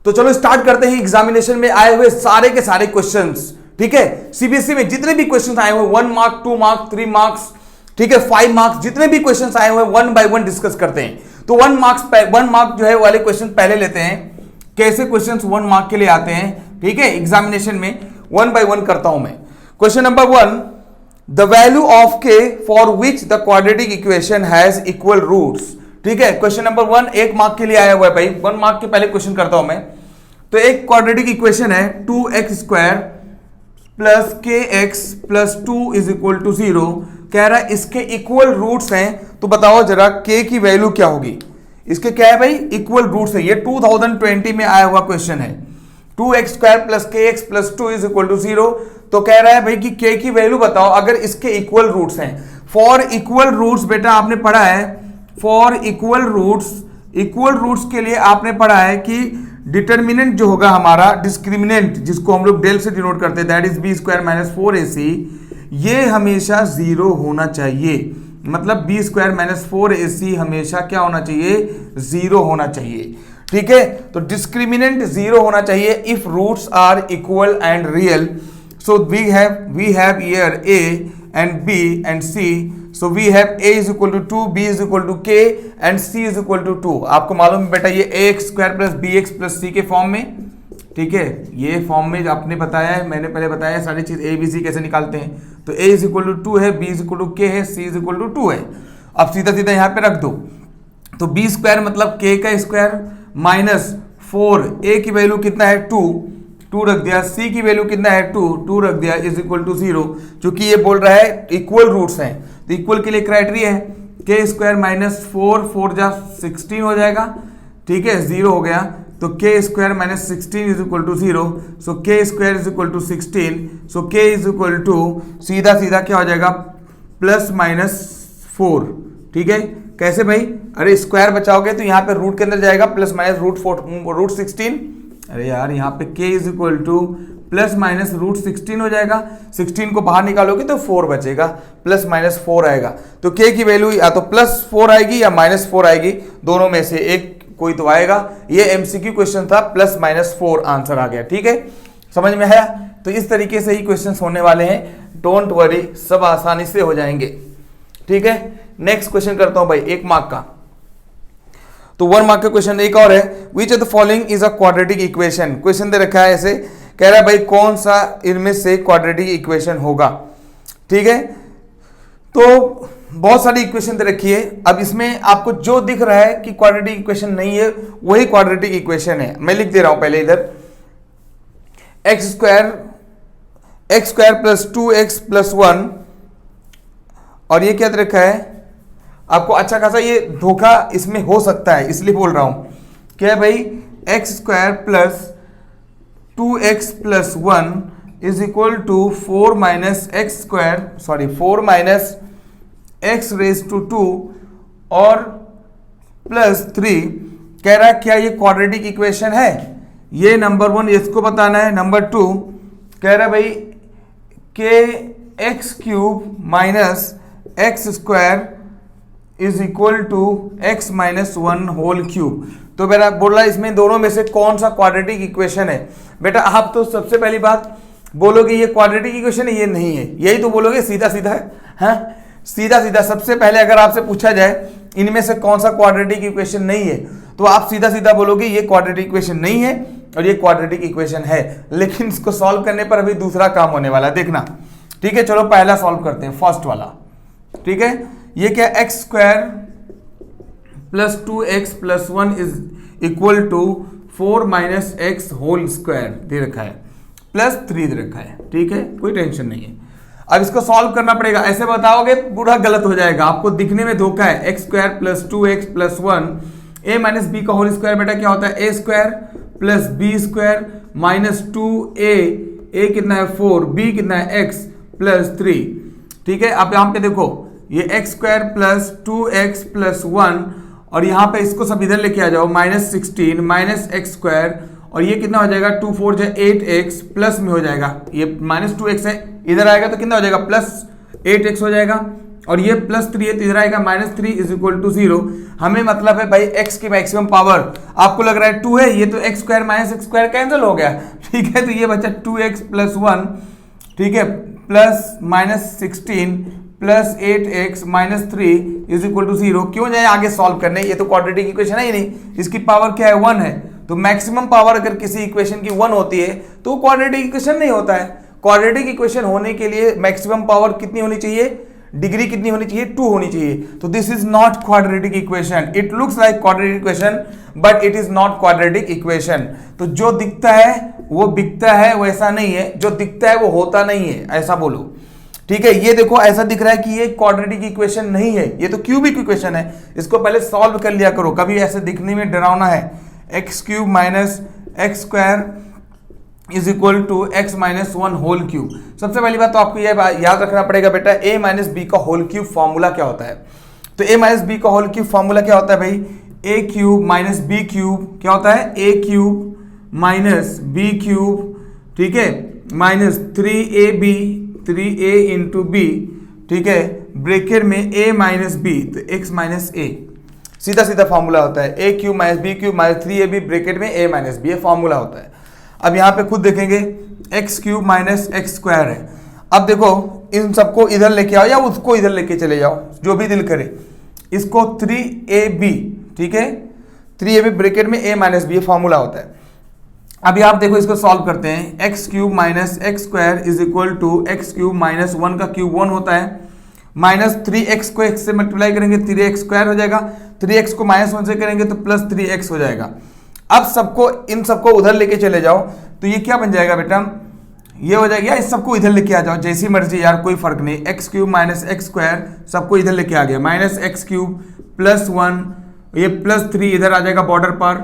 तो चलो स्टार्ट करते हैं एग्जामिनेशन में आए हुए सारे के सारे क्वेश्चंस। ठीक है, सीबीएसई में जितने भी क्वेश्चंस आए हुए 1 मार्क 2 मार्क 3 मार्क्स, ठीक है 5 मार्क्स, जितने भी क्वेश्चंस आए हुए 1 बाय 1 डिस्कस करते हैं। तो 1 मार्क जो है वाले क्वेश्चन पहले लेते हैं। कैसे क्वेश्चंस 1 मार्क के लिए आते हैं, ठीक है, एग्जामिनेशन में 1 बाय 1 करता हूं मैं। Question number 1, the value of k for which the quadratic equation has equal roots. ठीक है, क्वेश्चन नंबर 1 1 मार्क के लिए आया हुआ है भाई। 1 मार्क के पहले क्वेश्चन करता हूं मैं। तो एक क्वाड्रेटिक इक्वेशन है 2x² plus kx plus 2 is equal to 0। कह रहा है इसके इक्वल रूट्स हैं। तो बताओ जरा k की वैल्यू क्या होगी। इसके क्या है भाई, इक्वल रूट्स है। ये 2020 में आया हुआ क्वेश्चन है। 2x² plus kx plus 2 is equal to 0। तो कह रहा है भाई कि k की वैल्यू बताओ अगर इसके इक्वल रूट्स हैं। फॉर इक्वल रूट्स बेटा आपने पढ़ा है, फॉर इक्वल रूट्स के लिए आपने पढ़ा है कि डिटर्मिनेंट जो होगा हमारा, डिस्क्रिमिनेंट जिसको हम लोग डेल से डिनोट करते हैं, that is b² minus 4ac, ये हमेशा 0 होना चाहिए। मतलब b² माइनस 4ac हमेशा क्या होना चाहिए, 0 होना चाहिए। ठीक है, तो डिस्क्रिमिनेंट 0 होना चाहिए if roots are equal and real. So we have here a and b and c, so we have a is equal to 2, b is equal to k and c is equal to 2। आपको मालूम है बेटा ये ax² plus bx plus c के form में, ठीक है, ये फॉर्म में आपने बताया है, मैंने पहले बताया है सारी चीज a b c कैसे निकालते हैं। तो a is equal to 2 है, b is equal to k है, c is equal to 2 है। अब सीधा सीधा यहाँ पे रख दो। तो b² मतलब k का स्क्वायर माइनस 4, a की वैल्यू कितना है 2 रख दिया, c की वैल्यू कितना है 2 रख दिया, इज इक्वल टू 0। क्योंकि ये बोल रहा है इक्वल रूट्स हैं, तो इक्वल के लिए क्राइटेरिया है k² माइनस 4 जा 16 हो जाएगा, ठीक है, 0 हो गया। तो k² minus 16 is equal to 0। So k² is equal to 16। So k is equal to सीधा सीधा क्या हो जाएगा, प्लस माइनस 4। ठीक है, कैसे भाई, अरे स्क्वायर बचाओगे तो यहाँ पे रूट के अंदर जाएगा, प्लस माइनस रूट 16। अरे यार यहाँ पे k is equal to plus minus root 16 हो जाएगा। 16 को बाहर निकालोगे तो 4 बचेगा, प्लस माइनस 4 आएगा। तो k की वैल्यू या तो प्लस 4 आएगी या माइनस 4 आएगी, दोनों में से एक कोई तो आएगा। ये एमसीक्यू क्वेश्चन था, प्लस माइनस 4 आंसर आ गया। ठीक है, समझ में आया। तो इस तरीके से ही क्वेश्चन होने वाले हैं, डोंट वरी, सब आसानी से हो जाएंगे। ठीक है, नेक्स्ट क्वेश्चन करता हूं भाई 1 मार्क का। तो 1 मार्क का क्वेश्चन एक और है, which of the following is a quadratic equation. Question दे रखा है ऐसे, कह रहा है भाई कौन सा इनमें से क्वाड्रेटिक इक्वेशन होगा। ठीक है, तो बहुत सारी इक्वेशन दे रखी है। अब इसमें आपको जो दिख रहा है कि क्वाड्रेटिक इक्वेशन नहीं है वही क्वाड्रेटिक इक्वेशन है। मैं लिख दे रहा हूं पहले इधर, x² प्लस 2x प्लस 1, और ये क्या दे रखा है आपको, अच्छा खासा ये धोखा इसमें हो सकता है इसलिए बोल रहा हूं। क्या है भाई, x² plus 2x plus 1 is equal to 4 minus x raise to 2 और प्लस 3। कह रहा है क्या ये क्वाड्रेटिक इक्वेशन है, ये नंबर 1 इसको बताना है। नंबर 2 कह रहा है भाई kx³ minus x² is equal to x minus 1 whole cube. तो बेटा बोल रहा है इसमें दोनों में से कौन सा क्वाड्रेटिक इक्वेशन है। बेटा आप तो सबसे पहली बात बोलोगे ये क्वाड्रेटिक इक्वेशन है, ये नहीं है, यही तो बोलोगे सीधा सीधा है, हाँ? सीधा सीधा सबसे पहले अगर आपसे पूछा जाए इनमें से कौन सा क्वाड्रेटिक इक्वेशन नहीं है, तो आप सीधा सीधा बोलोगे ये क्वाड्रेटिक इक्वेशन नहीं है और ये क्वाड्रेटिक इक्वेशन है। लेकिन इसको सॉल्व करने पर अभी दूसरा काम होने वाला, देखना। ठीक है, चलो पहला सॉल्व करते हैं, फर्स्ट वाला। ठीक है, ये क्या, x² plus 2x plus 1 is equal to 4 minus x whole square दे रखा है, प्लस 3 दे रखा है। ठीक है, कोई टेंशन नहीं है। अब इसको सॉल्व करना पड़ेगा, ऐसे बताओगे बूढ़ा गलत हो जाएगा, आपको दिखने में धोखा है। x² plus 2x plus 1 a minus b का होल स्क्वायर बेटा क्या होता है, a² plus b² minus 2a कितना है 4, b कितना है x प्लस 3। ठीक है, अब यहाँ पे देखो ये x² प्लस 2x प्लस 1 और यहाँ पे इसको सब इधर लेके आ जाओ, माइनस 16 माइनस x², और ये कितना हो जाएगा 2 4 जो 8x प्लस में हो जाएगा, ये माइनस 2x है, इधर आएगा तो कितना हो जाएगा प्लस 8x हो जाएगा। और ये +3 है तो इधर आएगा -3 इज इक्वल टू 0। हमें मतलब है भाई x की मैक्सिमम पावर, आपको लग रहा है 2 है, ये तो x square minus x square cancel हो गया, ठीक है, तो ये बचा 2x + 1, ठीक है, plus -16 plus 8x - 3 is equal to 0। क्यों जाए आगे सॉल्व करने, ये तो क्वाड्रेटिक इक्वेशन है ही नहीं, इसकी पावर क्या है 1 है, तो मैक्सिमम पावर अगर किसी इक्वेशन की 1 होती है तो क्वाड्रेटिक इक्वेशन नहीं होता है। क्वाड्रेटिक इक्वेशन होने के लिए मैक्सिमम पावर कितनी होनी चाहिए, डिग्री कितनी होनी चाहिए, 2 होनी चाहिए। तो this is not quadratic equation, it looks like quadratic equation but it is not quadratic equation. तो जो दिखता है वो बिकता है, वैसा नहीं है, जो दिखता है वो होता नहीं है, ऐसा बोलो, ठीक है। ये देखो ऐसा दिख रहा है कि ये क्वाड्रेटिक इक्वेशन नहीं है, ये तो क्यूबिक इक्वेशन है, इसको पहले सॉल्व कर लिया करो, कभी ऐसे दिखने में डरावना है। x³ - x square is equal to x - 1 whole cube. सबसे पहली बात तो आपको ये याद रखना पड़ेगा बेटा, a - b का होल क्यूब फॉर्मूला क्या होता है। तो a - b का होल क्यूब फॉर्मूला क्या होता है भाई, a³ - b³ क्या होता है, a³ - b³, ठीक है, -3ab 3a इंटू बी, ठीक है, ब्रेकेट में a - b तो x - a, सीधा सीधा फॉर्मूला होता है, a³ - b³ - 3ab ब्रेकेट में a - b, ये फॉर्मूला होता है। अब यहाँ पे खुद देखेंगे x³ - x स्क्वायर है। अब देखो इन सबको इधर लेके आओ या उसको इधर लेके चले जाओ, जो भी दिल करे, इसको 3ab, ठीक है, 3ab ब्रेकेट में a - b, ये फॉर्मूला होता है। अभी आप देखो इसको सॉल्व करते हैं, x³ - x square is equal to x³ - 1 का क्यूब 1 होता है, -3x को x से मल्टीप्लाई करेंगे 3x स्क्वायर हो जाएगा, 3x को -1 से करेंगे तो +3x हो जाएगा। अब सबको इन सबको उधर लेके चले जाओ तो ये क्या बन जाएगा बेटा, ये हो जाएगा, इस सबको इधर लेके आ जाओ जैसी मर्जी यार, कोई फर्क नहीं, x³ - x स्क्वायर सबको इधर लेके आ गया, -x³ + 1, ये +3 इधर आ जाएगा बॉर्डर पर,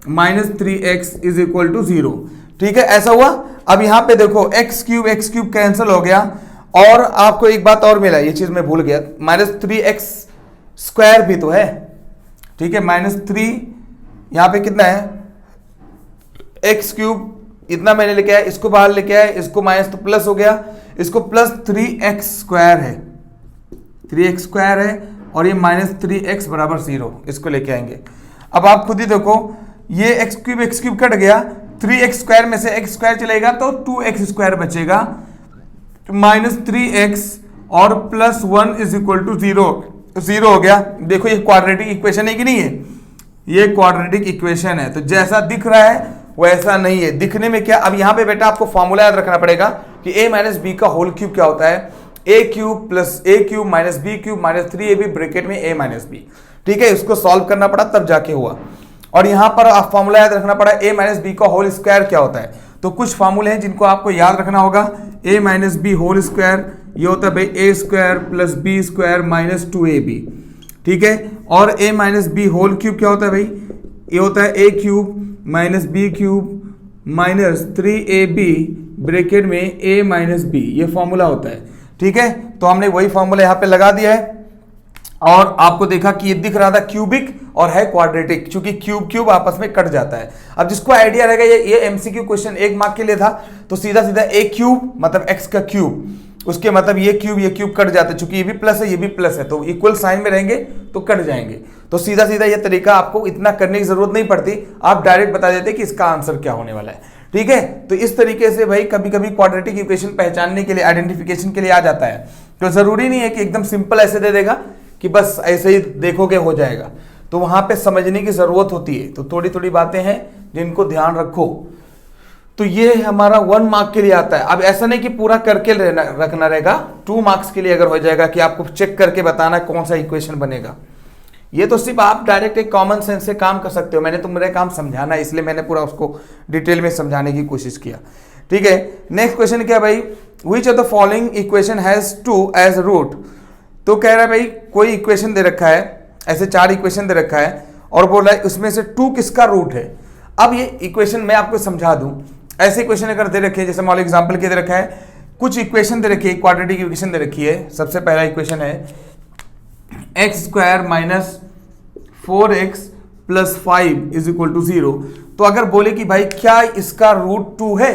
-3x इज इक्वल टू 0, ठीक है, ऐसा हुआ। अब यहाँ पे देखो x³ कैंसिल हो गया, और आपको एक बात और मिला, ये चीज मैं भूल गया, -3x स्क्वायर भी तो है, ठीक है, -3 यहाँ पे कितना है, x³ इतना मैंने लेके आया, इसको बाहर लेके आया, इसको माइनस तो प्लस हो गया, इसको +3x स्क्वायर है, 3x स्क्वायर है, और ये -3x = 0, इसको लेके आएंगे। अब आप खुद ही देखो, ये x³ कट गया, 3x स्क्वायर में से x स्क्वायर चलेगा तो 2x स्क्वायर बचेगा, -3x और +1 इज इक्वल टू 0 हो गया। देखो ये क्वाड्रेटिक इक्वेशन है कि नहीं है, ये क्वाड्रेटिक इक्वेशन है। तो जैसा दिख रहा है वैसा नहीं है, दिखने में क्या, अब यहाँ पे बेटा आपको फॉर्मूला याद रखना पड़ेगा कि a - b का होल क्यूब क्या होता है, a³ + a³ - b³ - 3ab bracket में a - b, ठीक है, इसको सॉल्व करना पड़ा तब जाके हुआ। और यहाँ पर आप फॉर्मूला याद रखना पड़ा, a - b का होल स्क्वायर क्या होता है। तो कुछ फार्मूले हैं जिनको आपको याद रखना होगा, a - b होल स्क्वायर ये होता है भाई a² + b² - 2ab, ठीक है, और a - b होल क्यूब क्या होता है भाई, ये होता है a³ - b³ - 3ab ब्रैकेट में a - b, ये फॉर्मूला होता है, ठीक है। तो हमने वही फॉर्मूला यहाँ पे लगा दिया है, और आपको देखा कि ये दिख रहा था क्यूबिक और है क्वाड्रेटिक, क्योंकि क्यूब आपस में कट जाता है। अब जिसको आइडिया रहेगा, ये एमसीक्यू क्वेश्चन 1 मार्क के लिए था, तो सीधा a³ मतलब x का क्यूब, उसके मतलब ये क्यूब कट जाता है, चूंकि ये भी प्लस है ये भी प्लस है, तो इक्वल साइन में रहेंगे तो कट जाएंगे। तो सीधा ये तरीका, आपको इतना करने की जरूरत नहीं पड़ती, आप डायरेक्ट बता देते कि इसका आंसर क्या होने वाला है, ठीक है। तो इस तरीके से भाई कभी कभी क्वाड्रेटिक इक्वेशन पहचानने के लिए, आइडेंटिफिकेशन के लिए आ जाता है। तो जरूरी नहीं है कि एकदम सिंपल ऐसे दे देगा कि बस ऐसे ही देखोगे हो जाएगा, तो वहां पे समझने की जरूरत होती है। तो थोड़ी थोड़ी बातें हैं जिनको ध्यान रखो। तो ये हमारा 1 मार्क के लिए आता है। अब ऐसा नहीं कि पूरा करके रखना रहेगा, 2 मार्क्स के लिए अगर हो जाएगा कि आपको चेक करके बताना कौन सा इक्वेशन बनेगा। ये तो सिर्फ आप डायरेक्ट एक कॉमन सेंस से काम कर सकते हो, मैंने तो मेरा काम समझाना है, इसलिए मैंने पूरा उसको डिटेल में समझाने की कोशिश किया, ठीक है। नेक्स्ट क्वेश्चन क्या भाई, which of the following equation has 2 as root. तो कह रहा है भाई कोई इक्वेशन दे रखा है, ऐसे 4 इक्वेशन दे रखा है, और बोल रहा है उसमें से 2 किसका रूट है। अब ये इक्वेशन मैं आपको समझा दूं, ऐसे इक्वेशन अगर दे रखे हैं, जैसे मान लो एग्जांपल के दे रखा है, कुछ इक्वेशन दे रखी है, क्वाड्रेटिक इक्वेशन दे रखी है। सबसे पहला इक्वेशन है x² - 4x + 5 is equal to 0। तो अगर बोले कि भाई क्या इसका रूट 2 है,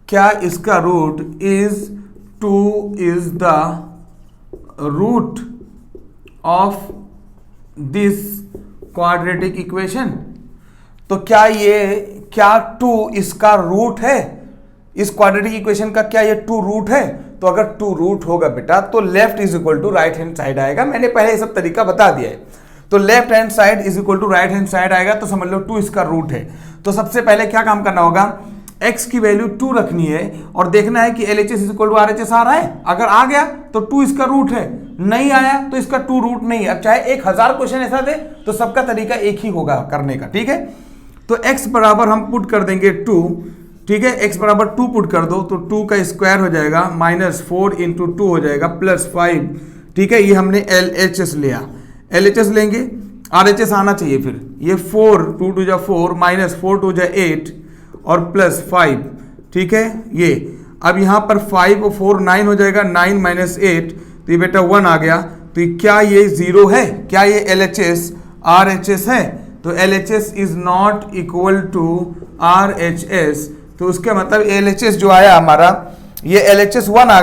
क्या इसका root is 2 is the root of this quadratic equation. तो क्या 2 इसका रूट है? इस क्वाड्रेटिक इक्वेशन का क्या ये 2 रूट है? तो अगर 2 रूट होगा बेटा तो left is equal to right hand side आएगा। मैंने पहले ये सब तरीका बता दिया है। तो left hand side is equal to right hand side आएगा, तो समझ लो 2 इसका रूट है। तो सबसे पहले क्या काम करना होगा, x की वैल्यू 2 रखनी है और देखना है कि LHS is equal to RHS आ रहा है। अगर आ गया तो 2 इसका रूट है, नहीं आया तो इसका 2 रूट नहीं है। अब चाहे 1000 क्वेश्चन ऐसा दे तो सबका तरीका एक ही होगा करने का, ठीक है। तो x बराबर हम पुट कर देंगे 2, ठीक है। x बराबर 2 पुट कर दो तो 2 का स्क्वायर हो जाएगा -4 इंटू 2 हो जाएगा +5, ठीक है। ये हमने LHS लिया, LHS लेंगे, RHS आना चाहिए फिर। ये 4 2 2 जा 4 -4 2 जा 8 और +5, ठीक है। ये अब यहाँ पर 5 और 4 9 हो जाएगा, 9 - 8 तो ये बेटा 1 आ गया। तो क्या ये 0 है? क्या ये LHS RHS है? तो LHS is not equal to RHS। तो उसका मतलब LHS जो आया हमारा, ये LHS 1 आ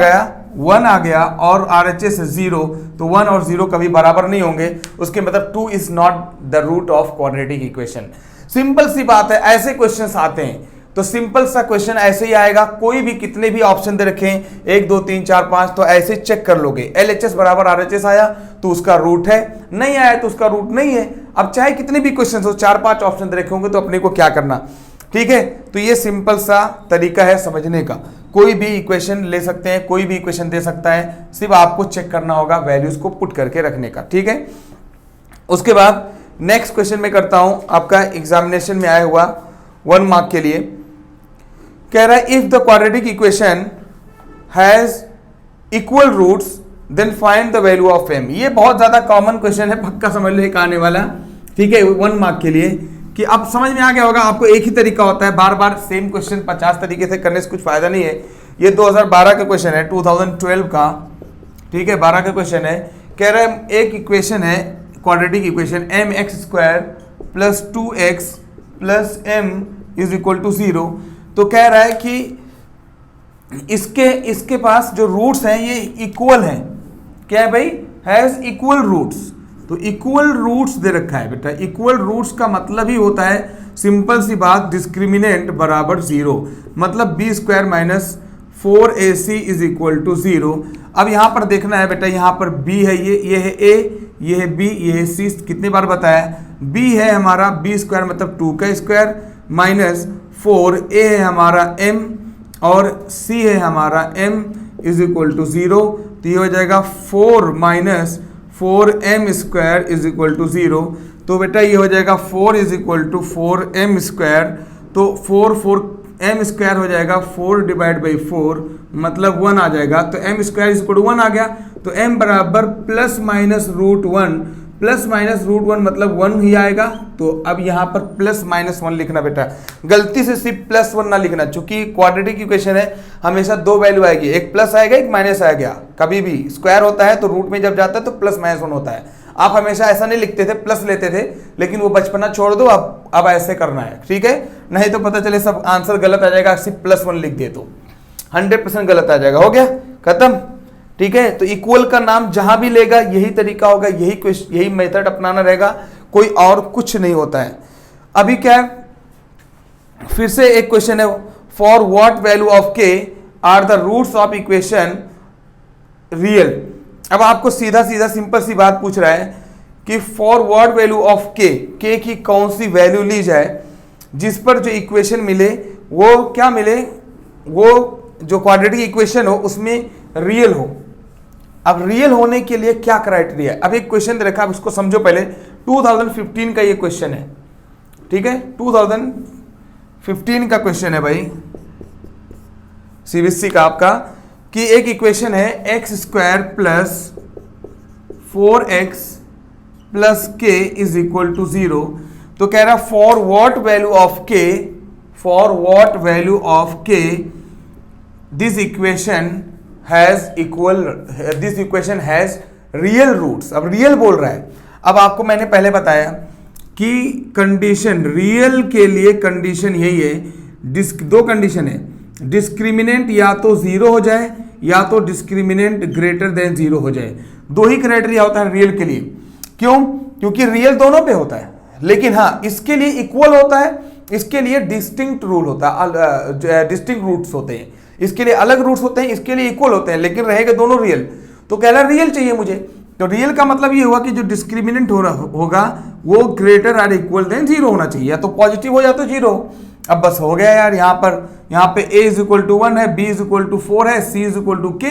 गया और RHS 0, तो 1 और 0 कभी बराबर नहीं होंगे। उसके मतलब 2 is not the root of quadratic equation. Simple सी बात है, ऐसे क्वेश्चंस आते हैं तो सिंपल सा क्वेश्चन ऐसे ही आएगा। कोई भी कितने भी ऑप्शन दे रखें 1 2 3 4 5 तो ऐसे चेक कर लोगे। LHS बराबर RHS आया तो उसका रूट है, नहीं आया तो उसका रूट नहीं है। अब चाहे कितने भी क्वेश्चन हो, 4-5 ऑप्शन दे रखे होंगे तो अपने को क्या करना, ठीक है। तो ये सिंपल सा तरीका है समझने का। कोई भी इक्वेशन ले सकते हैं, कोई भी इक्वेशन दे सकता है, सिर्फ आपको चेक करना होगा वैल्यूज को पुट करके रखने का, ठीक है। उसके बाद नेक्स्ट क्वेश्चन में करता हूं, आपका एग्जामिनेशन में आया हुआ 1 मार्क के लिए। कह रहा है if the quadratic equation has equal roots then find the value of m। ये बहुत ज्यादा कॉमन क्वेश्चन है, पक्का समझ लो एक आने वाला, ठीक है, 1 मार्क के लिए। कि अब समझ में आ गया होगा आपको, एक ही तरीका होता है, बार बार सेम क्वेश्चन 50 तरीके से करने से कुछ फायदा नहीं है। ये 2012 का क्वेश्चन है, 2012 का, ठीक है, 12 का क्वेश्चन है। कह रहा है एक इक्वेशन है quadratic equation mx² + 2x + m is equal to 0। तो कह रहा है कि इसके पास जो रूट्स हैं ये इक्वल हैं। क्या है भाई? Has equal roots. तो इक्वल रूट्स दे रखा है बेटा। इक्वल रूट्स का मतलब ही होता है सिंपल सी बात, डिस्क्रिमिनेंट बराबर 0, मतलब b² - 4ac is equal to 0। अब यहां पर देखना है बेटा, यहां पर b है, ये है a, ये है b, ये है c। कितनी बार बताया? b है हमारा b² मतलब 2 का स्क्वायर -4, a है हमारा m और c है हमारा m इज इक्वल टू 0। तो ये हो जाएगा 4 - 4m² इज इक्वल टू 0। तो बेटा ये हो जाएगा 4 इज इक्वल टू 4m²। तो 4m² हो जाएगा 4/4 मतलब 1 आ जाएगा। तो m² इज इक्वल टू 1 आ गया। तो m बराबर ±√1, ±√1 मतलब 1 ही आएगा। तो अब यहाँ पर +-1 लिखना बेटा, गलती से सिर्फ +1 ना लिखना, क्योंकि क्वाड्रेटिक इक्वेशन है, हमेशा 2 वैल्यू आएगी, एक प्लस आएगा एक माइनस आएगा। कभी भी स्क्वायर होता है तो रूट में जब जाता है तो +-1 होता है। आप हमेशा ऐसा नहीं लिखते थे, प्लस लेते थे, लेकिन वो बचपना छोड़ दो, अब ऐसे करना है, ठीक है। नहीं तो पता चले सब आंसर गलत आ जाएगा, सिर्फ +1 लिख दे तो 100% गलत आ जाएगा। हो गया, खत्म, ठीक है। तो इक्वल का नाम जहां भी लेगा यही तरीका होगा, यही मेथड अपनाना रहेगा, कोई और कुछ नहीं होता है। अभी क्या है, फिर से एक क्वेश्चन है, for what value of k are the roots of equation real. अब आपको सीधा सीधा सिंपल सी बात पूछ रहा है कि for what value of k की कौन सी वैल्यू ली जाए जिस पर जो इक्वेशन मिले वो क्या मिले, वो जो क्वाड्रेटिक इक्वेशन हो उसमें रियल हो। अब रियल होने के लिए क्या क्राइटेरिया है? अब एक क्वेश्चन दे रखा है, उसको समझो पहले। 2015 का ये क्वेश्चन है, ठीक है, 2015 का क्वेश्चन है भाई, सीबीएसई का आपका, कि एक इक्वेशन है x² + 4x + k is equal to 0। तो कह रहा for what value of k this equation has real roots. अब रियल बोल रहा है। अब आपको मैंने पहले बताया कि कंडीशन रियल के लिए कंडीशन यही है, दो कंडीशन है, डिस्क्रिमिनेंट या तो 0 हो जाए या तो डिस्क्रिमिनेंट ग्रेटर देन 0 हो जाए। दो ही क्राइटेरिया होता है रियल के लिए। क्यों? क्योंकि रियल दोनों पे होता है, लेकिन हाँ इसके लिए इक्वल होता है, इसके लिए डिस्टिंक्ट रूल होता है, डिस्टिंक्ट रूट्स होते हैं, इसके लिए अलग रूट्स होते हैं, इसके लिए इक्वल होते हैं, लेकिन रहेगा दोनों रियल। तो कह रहा रियल चाहिए मुझे, तो रियल का मतलब ये हुआ कि जो डिस्क्रिमिनेंट होगा वो greater or equal than zero होना चाहिए, या तो पॉजिटिव हो या तो जीरो। अब बस हो गया यार, यहाँ पे a इज इक्वल टू 1 है, b इज इक्वल टू 4 है, c is equal to k,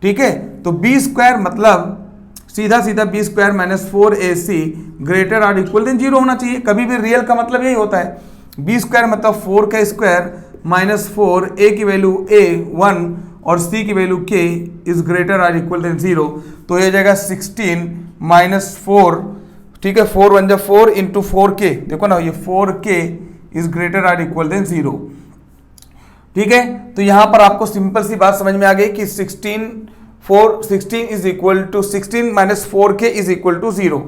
ठीक है। तो b स्क्वायर मतलब सीधा सीधा b square minus 4ac greater or equal than zero होना चाहिए। कभी भी रियल का मतलब यही होता है, b स्क्वायर मतलब 4 का स्क्वायर माइनस 4, a की वैल्यू a 1 और c की value k is greater or equal than zero. तो ये जाएगा 16 माइनस 4, ठीक है, 4 1 जा 4 इंटू 4k, देखो ना ये 4k is greater or equal than zero, ठीक है। तो यहां पर आपको सिंपल सी बात समझ में आ गई कि 16 is equal to 16 minus 4k is equal to zero,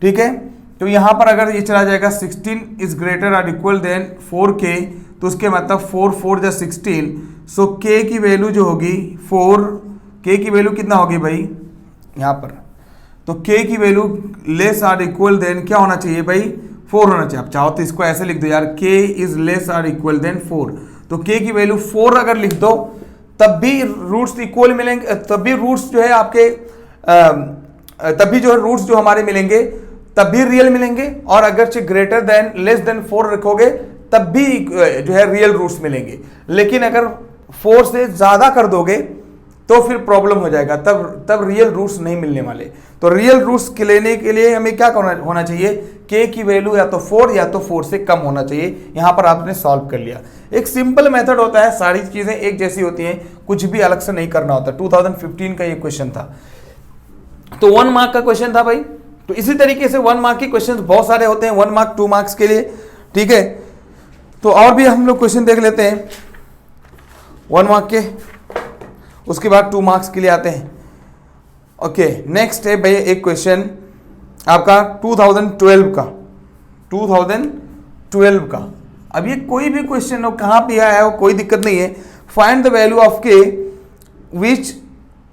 ठीक है। तो यहां पर अगर ये चला जाएगा 16 is greater or equal than 4k, तो उसके मतलब 4 4 जा 16, सो k की वैल्यू जो होगी 4, k की वैल्यू कितना होगी भाई यहां पर, तो k की value less or equal than क्या होना चाहिए भाई 4 होना चाहिए। आप चाहो तो इसको ऐसे लिख दो यार, k is less or equal than 4, तो k की वैल्यू 4 अगर लिख दो तब भी रूट्स इक्वल मिलेंगे, तब भी रूट्स जो है आपके तब भी जो है रूट्स जो हमारे मिलेंगे तब भी रियल मिलेंगे, और अगर ग्रेटर देन लेस देन 4 रखोगे तब भी जो है रियल रूट्स मिलेंगे। लेकिन अगर 4 से ज्यादा कर दोगे तो फिर प्रॉब्लम हो जाएगा, तब रियल रूट्स नहीं मिलने वाले। तो रियल रूट्स के लेने के लिए हमें क्या होना चाहिए, k की वैल्यू या तो 4 या तो 4 से कम होना चाहिए। यहां पर आपने सॉल्व कर लिया। एक सिंपल मेथड होता है, सारी चीजें एक जैसी होती हैं, कुछ भी अलग से नहीं करना होता। 2015 का ये क्वेश्चन था, तो 1 मार्क का क्वेश्चन था भाई। तो इसी तरीके से 1 मार्क के क्वेश्चन बहुत सारे होते हैं, 1 मार्क 2 मार्क्स के लिए, ठीक है। तो और भी हम लोग क्वेश्चन देख लेते हैं 1 मार्क के, उसके बाद 2 मार्क्स के लिए आते हैं। ओके, नेक्स्ट है भाई एक क्वेश्चन आपका 2012 का। अब ये कोई भी क्वेश्चन हो, कहाँ पे आया हो कोई दिक्कत नहीं है। Find the value of k which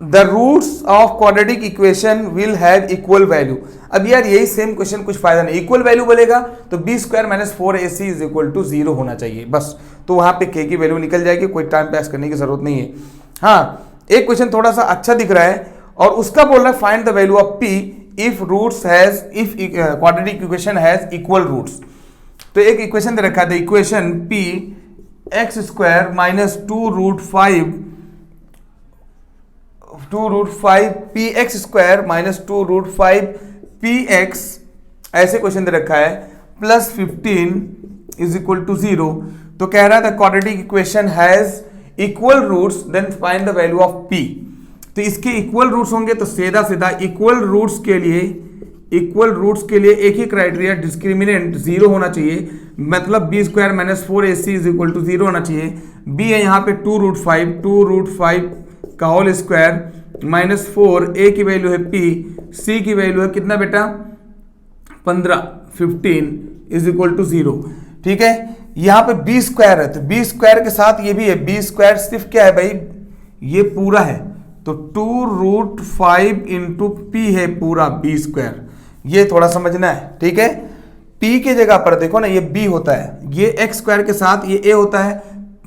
the roots of quadratic equation will have equal value. अब यार यही सेम क्वेश्चन, कुछ फायदा नहीं, इक्वल वैल्यू बोलेगा तो b square minus 4ac is equal to 0 होना चाहिए बस। तो वहां पे k की वैल्यू निकल जाएगी, कोई टाइम पास करने की जरूरत नहीं है। हाँ, एक क्वेश्चन थोड़ा सा अच्छा दिख रहा है और उसका बोल रहा है find the value of p if roots has if quadratic equation has equal roots. तो एक इक्वेशन दे रखा है, equation p x square minus 2 root 5 px square minus 2 root 5 px, ऐसे क्वेश्चन दे रखा है, प्लस 15 इज इक्वल टू 0। तो कह रहा था quadratic equation has equal roots, then find the value of p। तो इसके इक्वल रूट्स होंगे तो सीधा सीधा इक्वल रूट्स के लिए एक ही क्राइटेरिया, डिस्क्रिमिनेंट 0 होना चाहिए, मतलब b square minus 4ac is equal to 0 होना चाहिए। b है यहाँ पे 2 रूट 5 का होल स्क्वायर माइनस 4, a की वैल्यू है p, c की वैल्यू है कितना बेटा 15 इज इक्वल टू 0, ठीक है। यहाँ पे b स्क्वायर है तो b स्क्वायर के साथ ये भी है, b स्क्वायर सिर्फ क्या है भाई, ये पूरा है, तो 2 रूट 5 इंटू पी है पूरा b स्क्वायर, ये थोड़ा समझना है, ठीक है। p के जगह पर देखो ना ये b होता है, ये x स्क्वायर के साथ ये a होता है,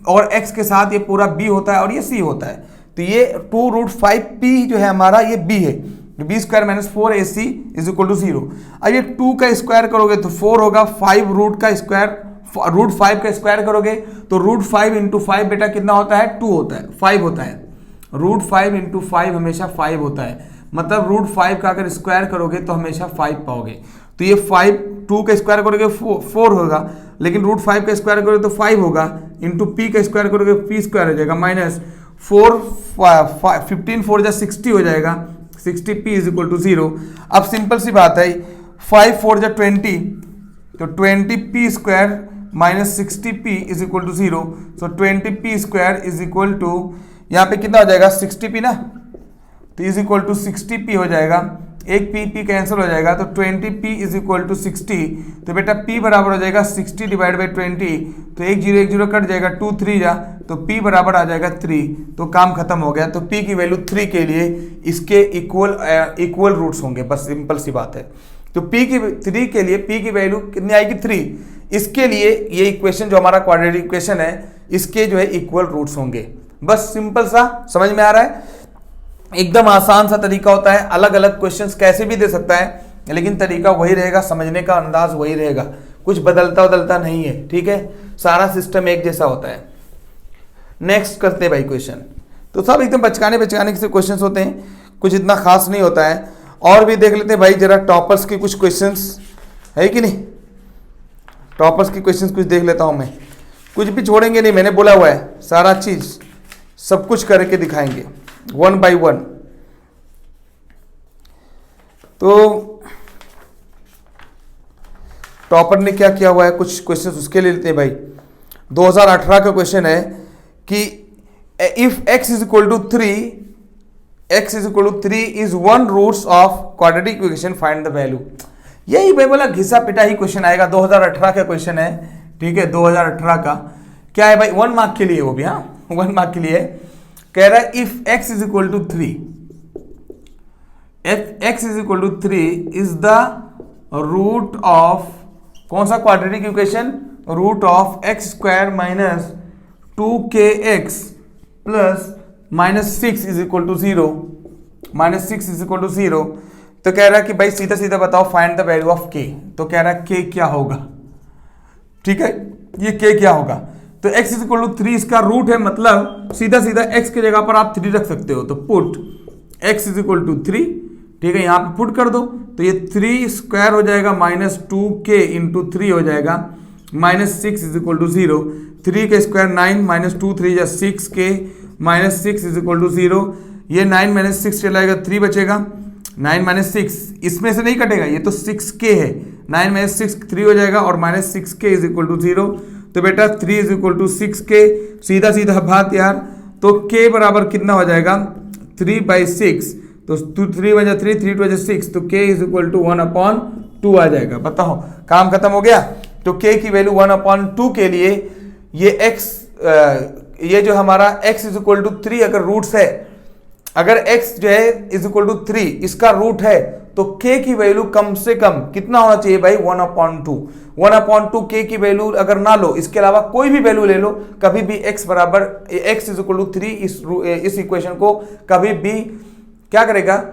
और x के साथ ये पूरा b होता है, और ये c होता है। तो ये 2 रूट 5p जो है हमारा ये b है, b square minus 4ac is equal to 0। अब ये 2 का स्क्वायर करोगे तो 4 होगा, 5 रूट रूट 5 का स्क्वायर करोगे तो रूट 5 इंटू 5 बेटा कितना होता है 2 होता है, 5 होता है। रूट 5 इंटू 5 हमेशा 5 होता है, मतलब रूट 5 का अगर स्क्वायर करोगे तो हमेशा 5 पाओगे। तो ये 5 2 का स्क्वायर करोगे 4 होगा, लेकिन रूट 5 का स्क्वायर करोगे तो 5 होगा, इंटू पी का स्क्वायर करोगे p स्क्वायर हो जाएगा, माइनस 15 4 जा 60 हो जाएगा, 60p इज इक्वल टू 0। अब सिंपल सी बात है, 5 4 जा 20, तो 20p square minus 60p is equal to 0। So 20p square is equal to, यहाँ पे कितना हो जाएगा 60p ना, तो इज इक्वल टू 60p हो जाएगा, एक p कैंसिल हो जाएगा, तो 20p इज इक्वल टू 60। तो बेटा p बराबर हो जाएगा 60 डिवाइड बाई 20, तो 1 0 कट जाएगा, 2 3 जा, तो p बराबर आ जाएगा 3, तो काम खत्म हो गया। तो p की वैल्यू 3 के लिए इसके इक्वल रूट्स होंगे, बस सिंपल सी बात है। तो p की 3 के लिए p की वैल्यू कितनी आएगी 3, इसके लिए ये इक्वेशन जो हमारा क्वाड्रेटिक इक्वेशन है इसके जो है इक्वल रूट्स होंगे। बस सिंपल सा, समझ में आ रहा है? एकदम आसान सा तरीका होता है, अलग अलग क्वेश्चंस कैसे भी दे सकता है, लेकिन तरीका वही रहेगा, समझने का अंदाज वही रहेगा, कुछ बदलता नहीं है, ठीक है? सारा सिस्टम एक जैसा होता है। नेक्स्ट करते हैं भाई क्वेश्चन। तो सब एकदम बचकाने से क्वेश्चन होते हैं, कुछ इतना खास नहीं होता है। और भी देख लेते हैं भाई जरा टॉपर्स के कुछ क्वेश्चंस, है कि नहीं? टॉपर्स के क्वेश्चंस कुछ देख लेता हूं मैं, कुछ भी छोड़ेंगे नहीं, मैंने बोला हुआ है सारा चीज सब कुछ करके दिखाएंगे 1 by 1। तो टॉपर ने क्या किया हुआ है, कुछ क्वेश्चंस उसके ले लेते हैं भाई। 2018 का क्वेश्चन है कि if x is equal to 3 is one roots of quadratic equation, find the value. यही भाई बोला घिसा पिटा ही क्वेश्चन आएगा, 2018 का क्वेश्चन है, ठीक है? 2018 का क्या है भाई, 1 मार्क के लिए, वो भी हाँ 1 मार्क के लिए कह रहा है if x is equal to 3, x is equal to 3 is the root of कौन सा quadratic equation, root of x square minus 2kx plus -6 is equal to 0, -6 is equal to 0। तो कह रहा है कि भाई सीधा सीधा बताओ find the value of k। तो कह रहा है k क्या होगा, ठीक है? ये k क्या होगा? तो x इज इक्वल टू 3 इसका रूट है, मतलब सीधा सीधा x की जगह पर आप 3 रख सकते हो। तो put x is equal to 3, ठीक है? यहाँ पे पुट कर दो, तो ये 3 स्क्वायर हो जाएगा -2k इंटू 3 हो जाएगा, -6 इज इक्वल टू 0। 3 के स्क्वायर 9, -2 3 या 6k, -6 इज इक्वल टू 0। ये 9 - 6 चलाएगा, 3 बचेगा, 9 - 6 इसमें से नहीं कटेगा, ये तो 6k है, 9 - 6 3 हो जाएगा और -6k इज इक्वल टू 0। तो बेटा 3 इज इक्वल टू 6k, सीधा सीधा बात यार। तो k बराबर कितना हो जाएगा 3/6, तो 3 बजा 3, 3 2 6, तो k इज इक्वल टू 1/2 आ जाएगा। बताओ काम खत्म हो गया। तो k की वैल्यू 1/2 के लिए ये x, ये जो हमारा x इज इक्वल टू 3 अगर रूट्स है, अगर x जो है इज इक्वल टू 3 इसका रूट है, तो k की वैल्यू कम से कम कितना होना चाहिए भाई 1/2। 1/2 k की वैल्यू अगर ना लो, इसके अलावा कोई भी वैल्यू ले लो, कभी भी x बराबर x इज इक्वल टू 3 इस इक्वेशन को कभी भी क्या करेगा,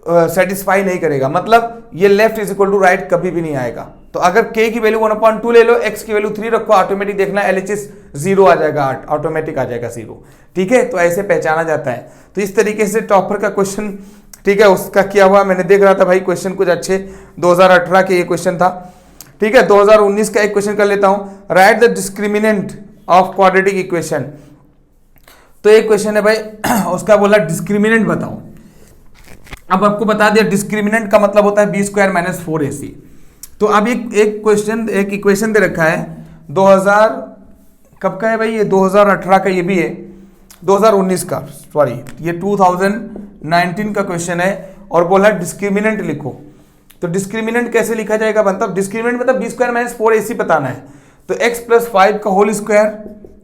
सेटिस्फाई नहीं करेगा, मतलब ये left is equal to right कभी भी नहीं आएगा। तो अगर k की वैल्यू 1/2 ले लो, x की वैल्यू 3 रखो, ऑटोमेटिक देखना LHS 0 आ जाएगा, ऑटोमेटिक आ जाएगा 0, ठीक है? तो ऐसे पहचाना जाता है। तो इस तरीके से टॉपर का क्वेश्चन, ठीक है, उसका किया हुआ मैंने देख रहा था भाई, क्वेश्चन कुछ अच्छे 2018 के ये क्वेश्चन था, ठीक है? 2019 का एक क्वेश्चन कर लेता हूं, right the discriminant of quadratic equation. तो एक क्वेश्चन है भाई, उसका बोला डिस्क्रिमिनेंट बताओ। अब आपको बता दिया डिस्क्रिमिनेंट का मतलब होता है b² - 4ac। तो अब एक इक्वेशन दे रखा है 2000 कब का है भाई, ये 2018 का, ये भी है 2019 का, सॉरी ये 2019 का क्वेश्चन है, और बोला डिस्क्रिमिनेंट लिखो। तो डिस्क्रिमिनेंट कैसे लिखा जाएगा, मतलब डिस्क्रिमिनेंट मतलब b² - 4ac बताना है। तो x + 5 का होल स्क्वायर,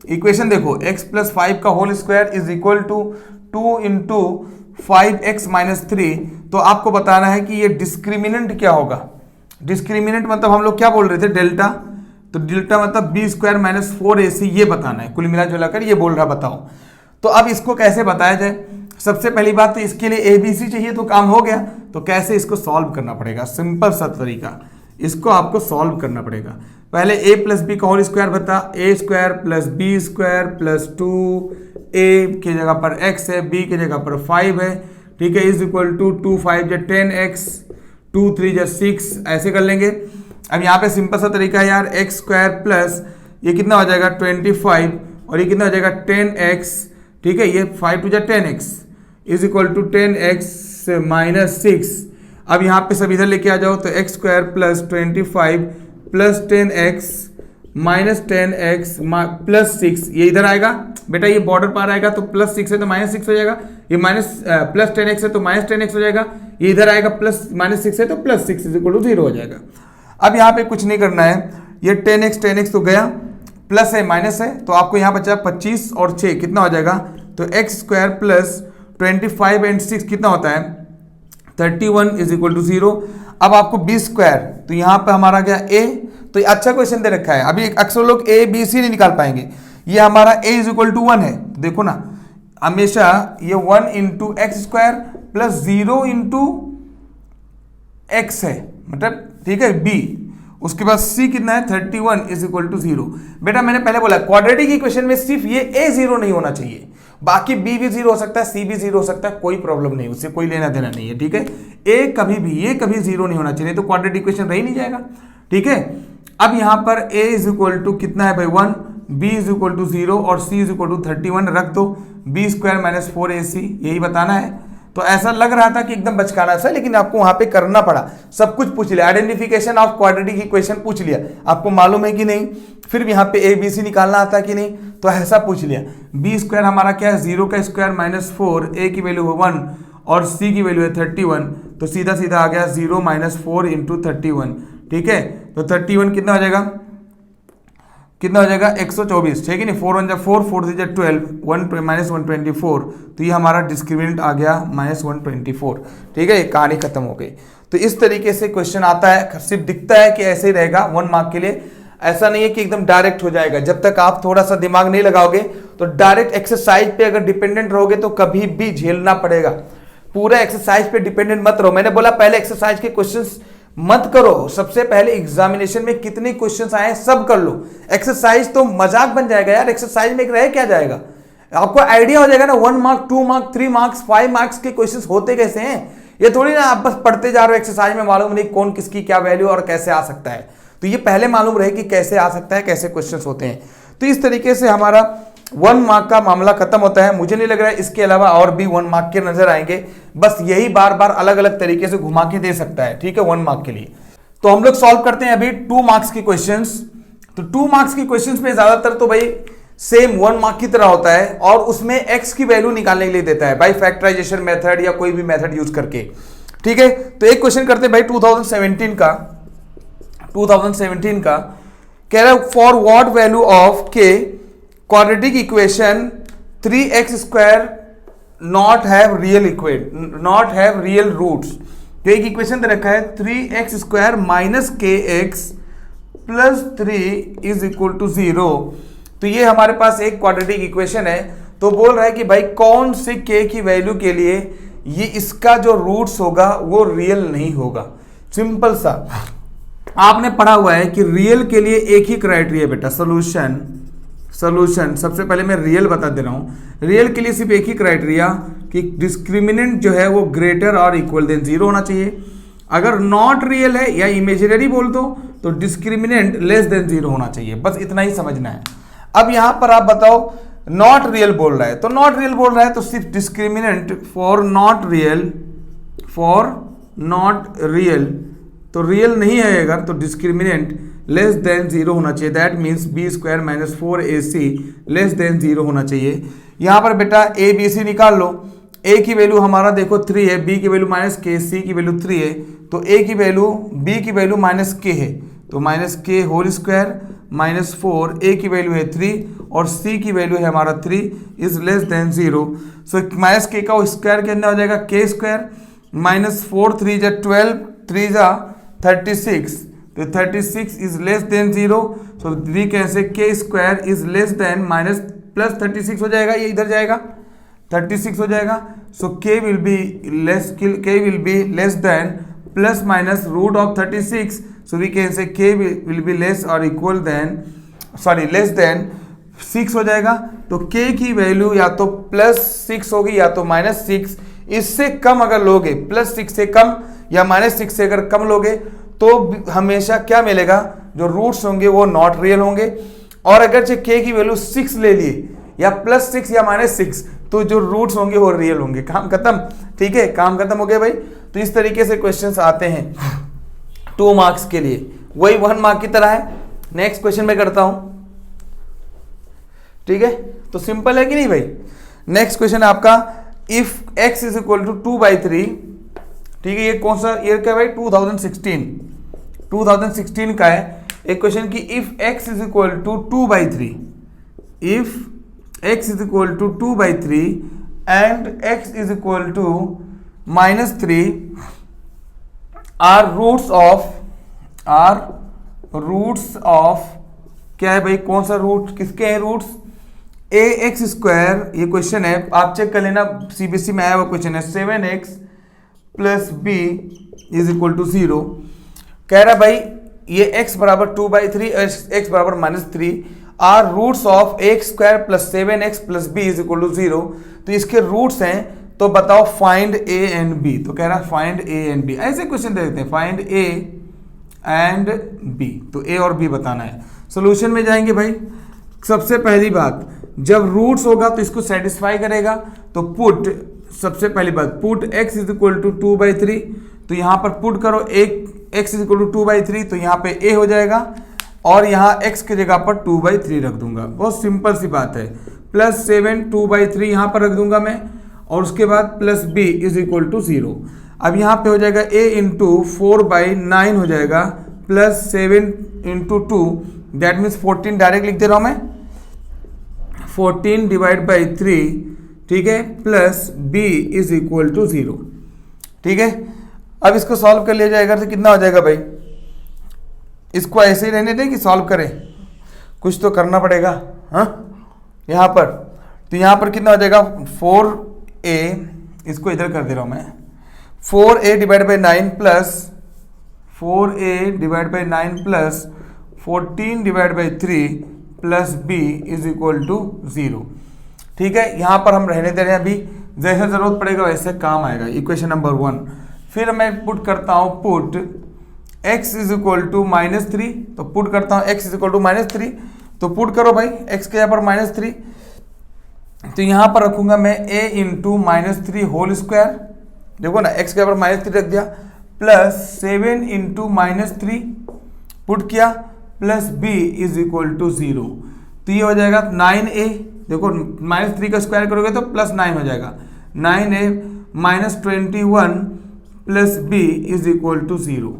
इक्वेशन देखो, x + 5 का whole square is equal to 2 into 5x - 3। तो आपको बताना है कि ये डिस्क्रिमिनेंट क्या होगा। डिस्क्रिमिनेंट मतलब हम लोग क्या बोल रहे थे, डेल्टा। तो डेल्टा मतलब b² - 4ac, ये बताना है, कुल मिला जुलाकर ये बोल रहा, बताओ। तो अब इसको कैसे बताया जाए, सबसे पहली बात तो इसके लिए ABC चाहिए, तो काम हो गया। तो कैसे इसको सॉल्व करना पड़ेगा, सिंपल सा तरीका, इसको आपको सॉल्व करना पड़ेगा। पहले a + b का होल स्क्वायर बता, a² + b² + 2a की जगह पर x है, b की जगह पर 5 है, ठीक है, इज इक्वल टू 2 5 = 10x, 2 3 = 6, ऐसे कर लेंगे। अब यहाँ पे सिंपल सा तरीका है यार, x² प्लस ये कितना हो जाएगा 25, और ये कितना हो जाएगा 10x, ठीक है, ये 5 2 = 10x is equal to 10x - 6। अब यहाँ पे सब इधर लेके आ जाओ, तो x² + 25 + 10x - 10x + 6, ये इधर आएगा बेटा, ये बॉर्डर पार आएगा, तो +6 है तो -6 हो जाएगा, ये +10x है तो -10x हो जाएगा, ये इधर आएगा -6 है तो +6 = 0 हो जाएगा। अब यहाँ पे कुछ नहीं करना है, ये 10x तो गया, प्लस है माइनस है, तो आपको यहाँ बचा 25 और 6 कितना हो जाएगा, तो एक्स स्क्वायर प्लस 25 एंड 6 कितना होता है 31 इज इक्वल टू 0। अब आपको बी स्क्वायर, तो यहाँ पे हमारा क्या ए, तो ये अच्छा क्वेश्चन दे रखा है। अभी अक्सर लोग ए बी सी नहीं निकाल पाएंगे, ये हमारा ए इज इक्वल टू 1 है, देखो ना हमेशा ये 1 into x square plus 0 into x है, मतलब ठीक है बी, उसके बाद सी कितना है 31 इज इक्वल टू 0। बेटा मैंने पहले बोला क्वाड्रेटिक इक्वेशन में सिर्फ ये ए 0 नहीं होना चाहिए, बाकी बी भी 0 हो सकता है, सी भी 0 हो सकता है, कोई प्रॉब्लम नहीं, उससे कोई लेना देना नहीं है, ठीक है। ए कभी भी, ये कभी 0 नहीं होना चाहिए, तो क्वाड्रेटिक इक्वेशन रह ही नहीं जाएगा, ठीक है। अब यहां पर ए इज इक्वल टू कितना है भाई 1, बी इज इक्वल टू 0 और सी इज इक्वल टू 31 रख दो, बी स्क्वायर माइनस 4ac यही बताना है। तो ऐसा लग रहा था कि एकदम बचकाना सा, लेकिन आपको वहां पे करना पड़ा, सब कुछ पूछ लिया, आइडेंटिफिकेशन ऑफ क्वाड्रेटिक इक्वेशन पूछ लिया, आपको मालूम है कि नहीं, फिर यहाँ पे ए बी सी निकालना आता कि नहीं, तो ऐसा पूछ लिया। बी स्क्वायर हमारा क्या है 0 का स्क्वायर माइनस 4, ए की वैल्यू है 1 और सी की वैल्यू है 31, तो सीधा सीधा आ गया 0 माइनस 4 इंटू 31, ठीक है। तो 31 कितना हो जाएगा, कितना हो जाएगा 124, ठीक है नहीं, 4 1 जा 4, 4 3 जा 12, 1 माइनस 124, तो ये हमारा डिस्क्रिमिनेंट आ गया माइनस 124, ठीक है, ये कहानी खत्म हो गई। तो इस तरीके से क्वेश्चन आता है, सिर्फ दिखता है कि ऐसे ही रहेगा 1 मार्क के लिए, ऐसा नहीं है कि एकदम डायरेक्ट हो जाएगा। जब तक आप थोड़ा सा दिमाग नहीं लगाओगे तो डायरेक्ट एक्सरसाइज पे अगर डिपेंडेंट रहोगे तो कभी भी झेलना पड़ेगा। पूरा एक्सरसाइज पे डिपेंडेंट मत रहो, मैंने बोला पहले एक्सरसाइज के क्वेश्चंस मत करो, सबसे पहले एग्जामिनेशन में कितने क्वेश्चंस आए सब कर लो। एक्सरसाइज तो मजाक बन जाएगा यार, एक्सरसाइज में रह क्या जाएगा, आपको आइडिया हो जाएगा ना 1 मार्क 2 मार्क 3 मार्क्स 5 मार्क्स के क्वेश्चंस होते कैसे हैं। ये थोड़ी ना आप बस पढ़ते जा रहे हो, एक्सरसाइज में मालूम नहीं कौन किसकी क्या वैल्यू और कैसे आ सकता है, तो ये पहले मालूम रहे कि कैसे आ सकता है, कैसे क्वेश्चंस होते हैं। तो इस तरीके से हमारा 1 मार्क का मामला खत्म होता है। मुझे नहीं लग रहा है इसके अलावा और भी 1 मार्क के नजर आएंगे, बस यही बार बार अलग अलग तरीके से घुमा के दे सकता है, ठीक है 1 मार्क के लिए। तो हम लोग सॉल्व करते हैं अभी 2 मार्क्स की क्वेश्चंस। तो 2 मार्क्स की क्वेश्चंस में ज्यादातर तो भाई सेम 1 मार्क की तरह होता है, और उसमें x की वैल्यू निकालने के लिए देता है बाई फैक्टराइजेशन मेथड या कोई भी मेथड यूज करके, ठीक है। तो एक क्वेश्चन करते हैं भाई 2017 का कह रहा है for what value of k quadratic equation 3x square not have real roots. तो एक इक्वेशन दे रखा है 3x square minus k x plus 3 is equal to 0। तो ये हमारे पास एक क्वाड्रेटिक इक्वेशन है, तो बोल रहा है कि भाई कौन से k की वैल्यू के लिए ये इसका जो रूट्स होगा वो रियल नहीं होगा। सिंपल सा आपने पढ़ा हुआ है कि रियल के लिए एक ही क्राइटेरिया बेटा, सॉल्यूशन सबसे पहले मैं रियल बता दे रहा हूं। रियल के लिए सिर्फ एक ही क्राइटेरिया कि डिस्क्रिमिनेंट जो है वो ग्रेटर और इक्वल देन 0 होना चाहिए। अगर नॉट रियल है या इमेजिनरी बोल दो तो डिस्क्रिमिनेंट लेस देन 0 होना चाहिए, बस इतना ही समझना है। अब यहां पर आप बताओ नॉट रियल बोल रहा है, तो नॉट रियल बोल रहा है तो सिर्फ डिस्क्रिमिनेंट फॉर नॉट रियल, तो रियल नहीं है अगर तो डिस्क्रिमिनेंट लेस देन 0 होना चाहिए। That means b square minus 4ac less than 0 होना चाहिए। यहां पर बेटा ए बी सी निकाल लो, ए की वैल्यू हमारा देखो 3 है, बी की वैल्यू माइनस के, सी की वैल्यू 3 है, तो ए की वैल्यू बी की वैल्यू माइनस के है, तो माइनस के होल स्क्वायर माइनस 4, ए की वैल्यू है 3 और सी की वैल्यू है हमारा 3 is less than 0। So minus के का स्क्वायर कितना हो जाएगा के स्क्वायर माइनस 4 3 जा 12 3 जा 36, तो 36 is less than 0। So we can say k square is less than minus plus 36 हो जाएगा, ये इधर जाएगा 36 हो जाएगा। So k will be less than plus minus root of 36। So we can say k will be less और equal than less than 6 हो जाएगा। तो के की वैल्यू या तो प्लस 6 होगी या तो माइनस 6, इससे कम अगर लोगे, प्लस 6 से कम या माइनस 6 से अगर कम लोगे तो हमेशा क्या मिलेगा, जो रूट्स होंगे वो नॉट रियल होंगे। और अगर जो के की वैल्यू 6 ले लिए या प्लस 6 या माइनस 6 तो जो रूट्स होंगे वो रियल होंगे। काम खत्म, ठीक है, काम खत्म हो गया भाई। तो इस तरीके से क्वेश्चंस आते हैं 2 मार्क्स के लिए, वही 1 मार्क की तरह है। नेक्स्ट क्वेश्चन मैं करता हूं, ठीक है, तो सिंपल है कि नहीं भाई। नेक्स्ट क्वेश्चन है आपका if x is equal to 2/3, ठीक है, ये कौन सा ईयर का है भाई 2016 का है। एक क्वेश्चन की if x is equal to 2/3, if x is equal to 2/3 and x is equal to -3 are roots of क्या है भाई, कौन सा रूट, किसके हैं रूट्स, ax², ये क्वेश्चन है, आप चेक कर लेना, सीबीएसई में आया हुआ क्वेश्चन है, 7x + b is equal to 0। कह रहा भाई ये x बराबर 2/3 और x बराबर -3 are roots of ax² + 7x + b is equal to 0। तो इसके रूट्स हैं, तो बताओ फाइंड a एंड b। तो कह रहा फाइंड a एंड b, ऐसे क्वेश्चन दे देते हैं, फाइंड a एंड b, तो a और b बताना है। सोल्यूशन में जाएंगे भाई, सबसे पहली बात, जब रूट्स होगा तो इसको सेटिस्फाई करेगा, तो पुट, सबसे पहली बात put x is equal to 2/3, तो यहाँ पर पुट करो x इज इक्वल टू 2/3, तो यहाँ पे a हो जाएगा और यहाँ x की जगह पर 2/3 रख दूंगा, बहुत सिंपल सी बात है, +7 2/3 यहाँ पर रख दूंगा मैं, और उसके बाद +b इज इक्वल टू 0। अब यहाँ पे हो जाएगा a इंटू 4/9 हो जाएगा, +7 इंटू 2, दैट मीन्स 14 डायरेक्ट लिख दे रहा हूँ मैं, 14 डिवाइड बाई 3, ठीक है, plus b is equal to 0, ठीक है। अब इसको सॉल्व कर लिया जाएगा तो कितना हो जाएगा भाई, इसको ऐसे ही रहने दें कि सॉल्व करें, कुछ तो करना पड़ेगा, हाँ, यहाँ पर, तो यहाँ पर कितना हो जाएगा 4a, इसको इधर कर दे रहा हूँ मैं, 4a divide by 9 plus 4a divide by 9 plus 14 divide by 3 plus b is equal to 0, ठीक है। यहाँ पर हम रहने दे रहे हैं, अभी जैसे ज़रूरत पड़ेगा वैसे काम आएगा। इक्वेशन नंबर 1, फिर मैं पुट करता हूँ, put x is equal to -3, तो पुट करता हूँ x इज इक्वल टू -3, तो पुट करो भाई x के यहाँ पर -3, तो यहाँ पर रखूँगा मैं a इंटू -3 होल स्क्वायर, देखो ना x के यहाँ पर -3 रख दिया, प्लस 7 इंटू -3 पुट किया, plus b is equal to 0, तो ये हो जाएगा 9a, देखो -3 का स्क्वायर करोगे तो +9 हो जाएगा, 9a -21 plus b is equal to 0,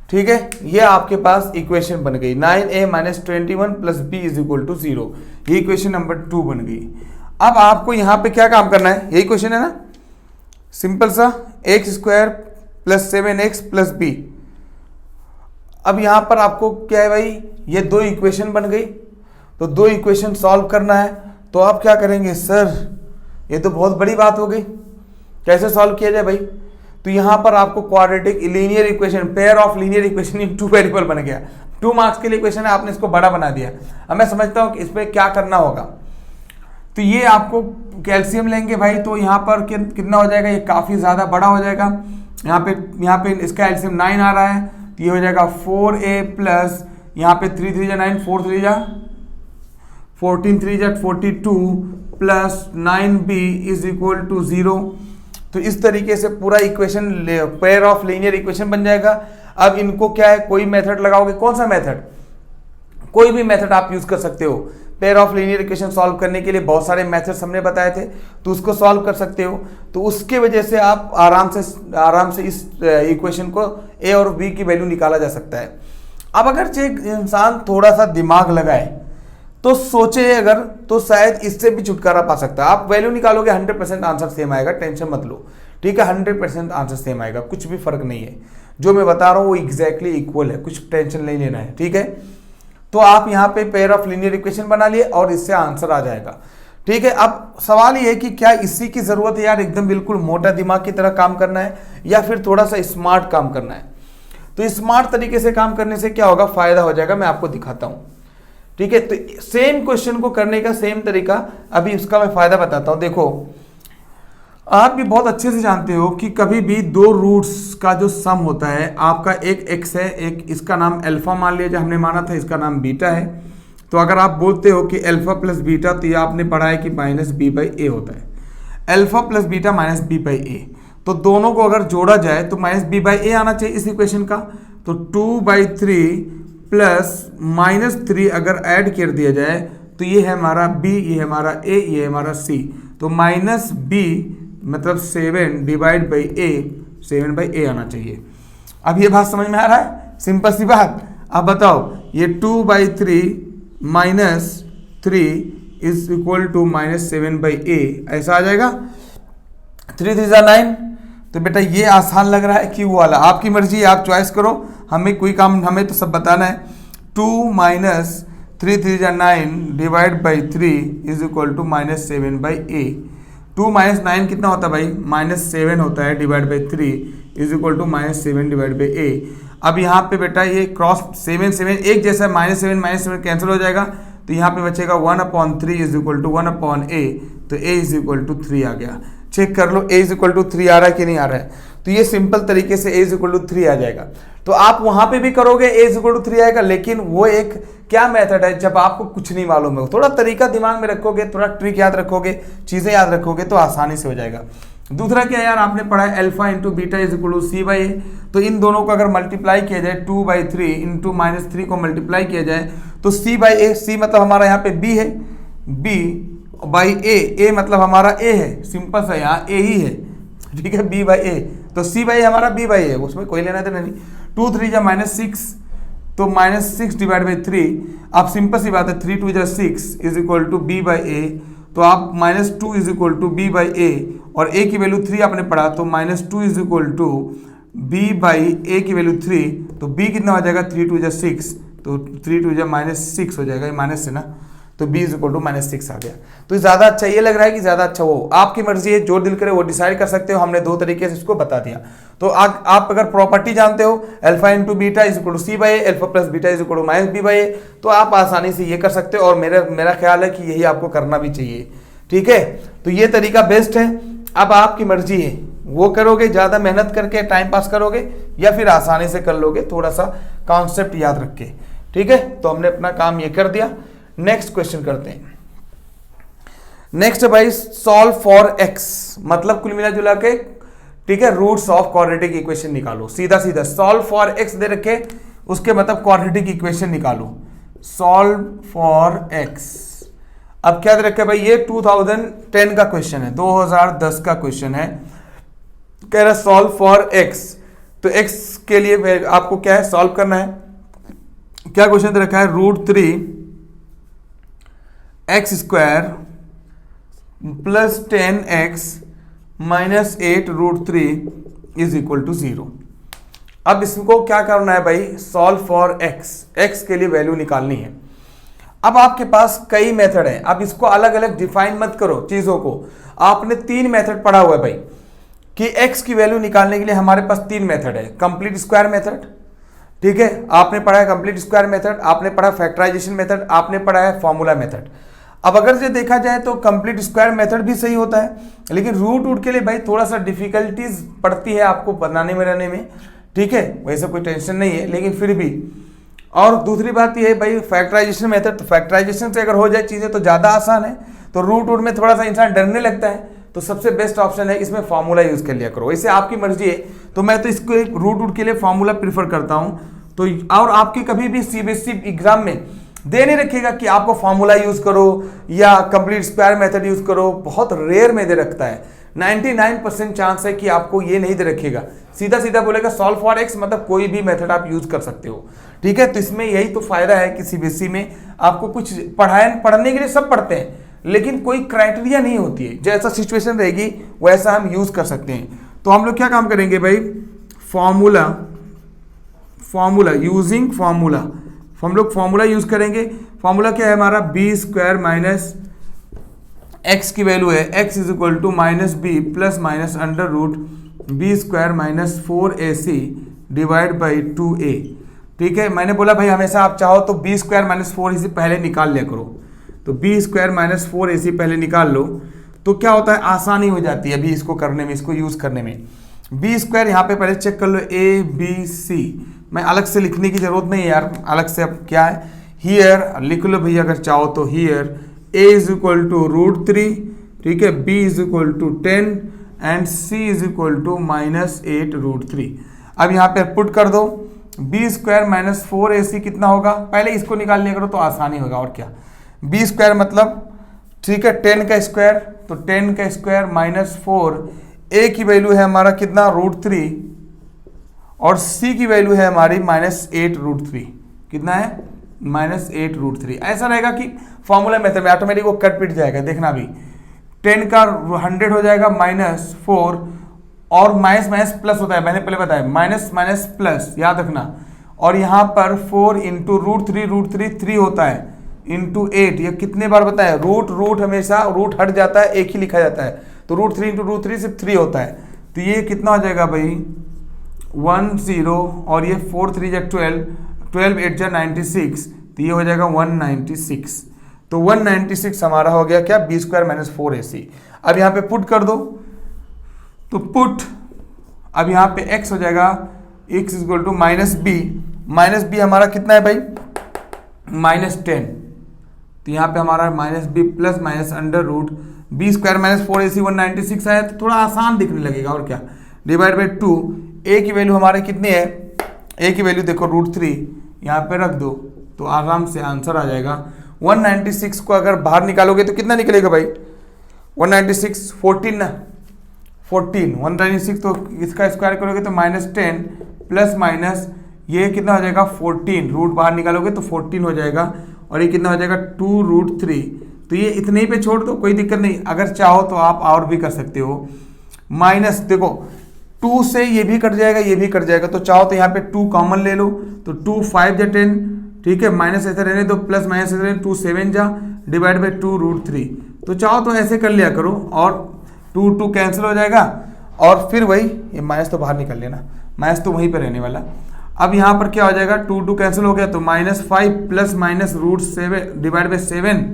ठीक है। ये आपके पास इक्वेशन बन गई, 9a -21 plus b is equal to 0, ये इक्वेशन नंबर 2 बन गई। अब आपको यहाँ पे क्या काम करना है, यही क्वेश्चन है ना, सिंपल सा, x² plus 7x plus b। अब यहाँ पर आपको क्या है भाई, ये 2 इक्वेशन बन गई, तो 2 इक्वेशन सॉल्व करना है, तो आप क्या करेंगे, सर ये तो बहुत बड़ी बात हो गई, कैसे सॉल्व किया जाए भाई, तो यहाँ पर आपको quadratic linear equation, pair of linear equation in 2 variable बन गया, 2 मार्क्स के लिए इक्वेशन है, आपने इसको बड़ा बना दिया। अब मैं समझता हूँ कि इस पर क्या करना होगा, तो ये आपको कैल्शियम लेंगे भाई, तो यहाँ पर कितना हो जाएगा, ये काफ़ी ज़्यादा बड़ा हो जाएगा, यहाँ पे इसका कैल्शियम 9 आ रहा है, तो ये हो जाएगा 4a प्लस, यहाँ पे 3 3 जा 9, 4 3 जा 14, 3 जा 42 plus 9b is equal to 0। तो इस तरीके से पूरा equation pair of linear equation बन जाएगा। अब इनको क्या है, कोई मेथड लगाओगे, कौन सा मेथड, कोई भी मेथड आप यूज कर सकते हो। Pair of linear equation solve करने के लिए बहुत सारे मेथड्स हमने बताए थे, तो उसको सॉल्व कर सकते हो। तो उसके वजह से आप आराम से इस इक्वेशन को a और b की वैल्यू निकाला जा सकता है। अब अगर एक इंसान थोड़ा सा दिमाग लगाए तो सोचे अगर, तो शायद इससे भी छुटकारा पा सकता है। आप वैल्यू निकालोगे 100% आंसर सेम आएगा, टेंशन मत लो, ठीक है, 100% आंसर सेम आएगा, कुछ भी फर्क नहीं है। जो मैं बता रहा हूँ वो एग्जैक्टली इक्वल है, कुछ टेंशन नहीं लेना है, ठीक है। तो आप यहाँ पे पेयर ऑफ लीनियर इक्वेशन बना लिए और इससे आंसर आ जाएगा, ठीक है। अब सवाल ये है कि क्या इसी की जरूरत है यार, एकदम बिल्कुल मोटा दिमाग की तरह काम करना है या फिर थोड़ा सा स्मार्ट काम करना है। तो स्मार्ट तरीके से काम करने से क्या होगा, फायदा हो जाएगा, मैं आपको दिखाता हूँ, ठीक है। तो सेम क्वेश्चन को करने का सेम तरीका, अभी इसका मैं फायदा बताता हूँ। देखो आप भी बहुत अच्छे से जानते हो कि कभी भी 2 रूट्स का जो सम होता है, आपका एक x है, एक इसका नाम अल्फा मान लिया, जो हमने माना था इसका नाम बीटा है। तो अगर आप बोलते हो कि अल्फा प्लस बीटा, तो ये आपने पढ़ा है कि -b/a होता है, अल्फा प्लस बीटा -b/a। तो दोनों को अगर जोड़ा जाए तो -b/a आना चाहिए इस इक्वेशन का। तो 2/3 प्लस -3 अगर ऐड कर दिया जाए तो ये है हमारा b, ये है हमारा a, ये है हमारा c। तो -b मतलब 7 डिवाइड बाई a, 7/a आना चाहिए। अब ये बात समझ में आ रहा है, सिंपल सी बात। अब बताओ ये 2/3 -3 इज इक्वल टू -7/a, ऐसा आ जाएगा। 3 3 जा 9। तो बेटा ये आसान लग रहा है क्यू वाला, आपकी मर्जी, आप चॉइस करो, हमें कोई काम, हमें तो सब बताना है। 2 - 3 3 जा 9 divide by 3 is equal to -7/a। 2 - 9 कितना होता है भाई, -7 होता है, divide by 3 is equal to -7 divide by a। अब यहाँ पे बेटा ये क्रॉस 7 7 एक जैसा, -7 कैंसिल हो जाएगा, तो यहाँ पे बचेगा 1/3 इज इक्वल टू 1/a, तो a इज इक्वल टू 3 आ गया। चेक कर लो a इज इक्वल टू 3 आ रहा है कि नहीं आ रहा है। तो ये सिंपल तरीके से a इज इक्वल टू 3 आ जाएगा। तो आप वहां पे भी करोगे a इज इक्वल टू 3 आएगा, लेकिन वो एक क्या मेथड है, जब आपको कुछ नहीं मालूम है, थोड़ा तरीका दिमाग में रखोगे, थोड़ा ट्रिक याद रखोगे, चीजें याद रखोगे तो आसानी से हो जाएगा। दूसरा क्या यार, आपने पढ़ा है alpha into beta is equal to c/a। तो इन दोनों को अगर मल्टीप्लाई किया जाए, 2/3 इंटू -3 को मल्टीप्लाई किया जाए तो c/a, c मतलब हमारा यहाँ पे b है, b बाई a मतलब हमारा a है, सिंपल सा यहाँ a ही है, ठीक है, b/a। तो c/a हमारा b/a है, उसमें कोई लेना देना नहीं। 2 3 जा -6, तो -6 डिवाइड बाई 3, आप सिंपल सी बात है, 3 2 जा 6 इज इक्वल टू b/a। तो आप -2 इज इक्वल टू b/a, और a की वैल्यू 3 आपने पढ़ा, तो -2 इज इक्वल टू b/a की वैल्यू 3, तो b कितना हो जाएगा, 3 2 जा 6, तो 3 2 जा -6 हो जाएगा, ये माइनस से ना, तो b इज इक्वल टू -6 आ गया। तो ज़्यादा अच्छा ये लग रहा है कि ज़्यादा अच्छा वो, आपकी मर्जी है, जो दिल करे वो डिसाइड कर सकते हो। हमने दो तरीके से इसको बता दिया। तो आप अगर प्रॉपर्टी जानते हो alpha into beta is equal to c/a, alpha plus beta is equal to -b/a, तो आप आसानी से ये कर सकते हो, और मेरा ख्याल है कि यही आपको करना भी चाहिए, ठीक है। तो ये तरीका बेस्ट है। अब आपकी मर्जी है, वो करोगे ज़्यादा मेहनत करके टाइम पास करोगे, या फिर आसानी से कर लोगे थोड़ा सा कॉन्सेप्ट याद रख के, ठीक है। तो हमने अपना काम ये कर दिया। नेक्स्ट क्वेश्चन करते हैं। नेक्स्ट है भाई सॉल्व फॉर x, मतलब कुल मिला जुला के, ठीक है, रूट्स ऑफ क्वाड्रेटिक इक्वेशन निकालो। सीधा सीधा सॉल्व फॉर x दे रखे, उसके मतलब क्वाड्रेटिक इक्वेशन निकालो, सॉल्व फॉर x। अब क्या दे रखे भाई, ये 2010 का क्वेश्चन है, 2010 का क्वेश्चन है, कह रहा सॉल्व फॉर x। तो x के लिए आपको क्या है, सॉल्व करना है। क्या क्वेश्चन दे रखा है, √3 x square plus 10x minus 8 √3 is equal to 0। अब इसको क्या करना है भाई, सॉल्व फॉर x के लिए वैल्यू निकालनी है। अब आपके पास कई मेथड है, अब इसको अलग अलग डिफाइन मत करो चीजों को। आपने 3 मेथड पढ़ा हुआ है भाई, कि x की वैल्यू निकालने के लिए हमारे पास 3 मेथड है। कंप्लीट स्क्वायर मेथड, ठीक है, आपने पढ़ा है कंप्लीट स्क्वायर मेथड, आपने पढ़ा फैक्टराइजेशन मेथड, आपने पढ़ा है फॉर्मूला मेथड। अब अगर से देखा जाए तो कंप्लीट स्क्वायर मेथड भी सही होता है, लेकिन रूट के लिए भाई थोड़ा सा डिफिकल्टीज पड़ती है आपको बनाने में रहने में, ठीक है, वैसे कोई टेंशन नहीं है, लेकिन फिर भी। और दूसरी बात यह है भाई फैक्टराइजेशन मेथड, तो फैक्टराइजेशन से अगर हो जाए चीज़ें तो ज़्यादा आसान है, तो रूट में थोड़ा सा इंसान डरने लगता है, तो सबसे बेस्ट ऑप्शन है इसमें फार्मूला यूज़ कर लिया करो। वैसे आपकी मर्जी है, तो मैं तो इसको एक रूट के लिए फार्मूला प्रीफर करता हूँ। तो और आपके कभी भी सीबीएसई एग्जाम में दे नहीं रखेगा कि आपको फार्मूला यूज करो या कंप्लीट स्क्वायर मेथड यूज करो, बहुत रेयर में दे रखता है। 99% चांस है कि आपको ये नहीं दे रखेगा, सीधा सीधा बोलेगा सॉल्व फॉर x, मतलब कोई भी मेथड आप यूज कर सकते हो, ठीक है। तो इसमें यही तो फायदा है कि सीबीएसई में आपको कुछ पढ़ने के लिए सब पढ़ते हैं, लेकिन कोई क्राइटेरिया नहीं होती है, जैसा सिचुएशन रहेगी वैसा हम यूज कर सकते हैं। तो हम लोग क्या काम करेंगे भाई, फॉर्मूला यूजिंग फार्मूला, हम लोग फॉर्मूला यूज करेंगे। फॉर्मूला क्या है हमारा, बी स्क्वायर माइनस एक्स की वैल्यू है x is equal to -b plus minus under root b square minus 4ac divide by 2a, ठीक है। मैंने बोला भाई हमेशा आप चाहो तो बी स्क्वायर माइनस 4ac पहले निकाल लिया करो, तो बी स्क्वायर माइनस 4ac पहले निकाल लो, तो क्या होता है, आसानी हो जाती है अभी इसको करने में, इसको यूज करने में। बी स्क्वायर यहाँ पे पहले चेक कर लो, ABC, मैं अलग से लिखने की जरूरत नहीं है यार, अलग से अब क्या है, हियर लिख लो भैया अगर चाहो तो, here a is equal to √3, ठीक है, b is equal to 10 and c is equal to -8 √3। अब यहाँ पे पुट कर दो, b स्क्वायर माइनस 4ac कितना होगा, पहले इसको निकाल लिया करो तो आसानी होगा, और क्या, b स्क्वायर मतलब, ठीक है, 10 का स्क्वायर, तो 10 का स्क्वायर माइनस 4, a की वैल्यू है हमारा कितना, √3, और c की वैल्यू है हमारी -8 √3, कितना है -8√3। ऐसा रहेगा कि फॉर्मूला मेथड में ऑटोमेटिक वो कट पिट जाएगा। देखना अभी 10 का 100 हो जाएगा -4 और माइनस माइनस प्लस होता है, मैंने पहले बताया माइनस माइनस प्लस, याद रखना। और यहाँ पर 4 इंटू √3 3 होता है इंटू 8, ये कितने बार बताया, रूट हमेशा रूट हट जाता है, एक ही लिखा जाता है, तो √3 इंटू √3 सिर्फ 3 होता है। तो ये कितना हो जाएगा भाई 10 और ये 4 3 जा 12 8 जा 96, तो ये हो जाएगा 196। तो 196 हमारा हो गया क्या, b² - 4ac। अब यहाँ पे पुट कर दो, तो पुट अब यहाँ पे x हो जाएगा x इक्वल टू -b हमारा कितना है भाई -10, तो यहाँ पे हमारा -b plus minus under root b² - 4ac 196 आया, तो थोड़ा आसान दिखने लगेगा और क्या, डिवाइड बाई 2। a की वैल्यू हमारे कितनी है, a की वैल्यू देखो √3 यहाँ पे रख दो, तो आराम से आंसर आ जाएगा। 196 को अगर बाहर निकालोगे तो कितना निकलेगा भाई 196 14 ना, 14 196, तो इसका स्क्वायर करोगे तो -10 प्लस माइनस ये कितना हो जाएगा 14, रूट बाहर निकालोगे तो 14 हो जाएगा, और ये कितना हो जाएगा 2√3। तो ये इतने ही पे छोड़ दो, कोई दिक्कत नहीं, अगर चाहो तो आप और भी कर सकते हो। माइनस देखो 2 से ये भी कट जाएगा, ये भी कट जाएगा, तो चाहो तो यहाँ पे 2 कॉमन ले लो, तो 2 5 जा 10, ठीक है, माइनस ऐसे रहने दो, प्लस माइनस ऐसे रहने, 2 7 जा, डिवाइड बाई 2√3। तो चाहो तो ऐसे कर लिया करो, और 2 कैंसिल हो जाएगा, और फिर वही ये माइनस तो बाहर निकल लेना, माइनस तो वहीं पर रहने वाला। अब यहाँ पर क्या हो जाएगा 2 कैंसिल हो गया, तो -5 प्लस माइनस √7 डिवाइड बाई 7,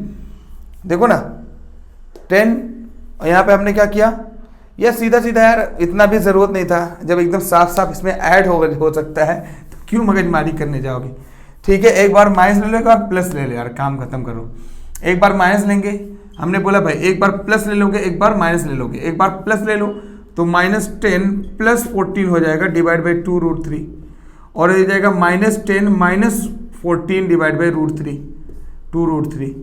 देखो ना 10, और यहाँ पे हमने क्या किया, यह सीधा सीधा यार, इतना भी ज़रूरत नहीं था, जब एकदम साफ साफ इसमें ऐड हो सकता है तो क्यों मगजमारी करने जाओगे। ठीक है, एक बार माइनस ले लो, एक बार प्लस ले लो, यार काम खत्म करो। एक बार माइनस लेंगे, हमने बोला भाई एक बार प्लस ले लोगे, एक बार माइनस ले लोगे, एक बार प्लस ले लो तो -10 प्लस 14 हो जाएगा डिवाइड बाई 2√3, और ये जाएगा -10 - 14 डिवाइड बाई √3 2√3।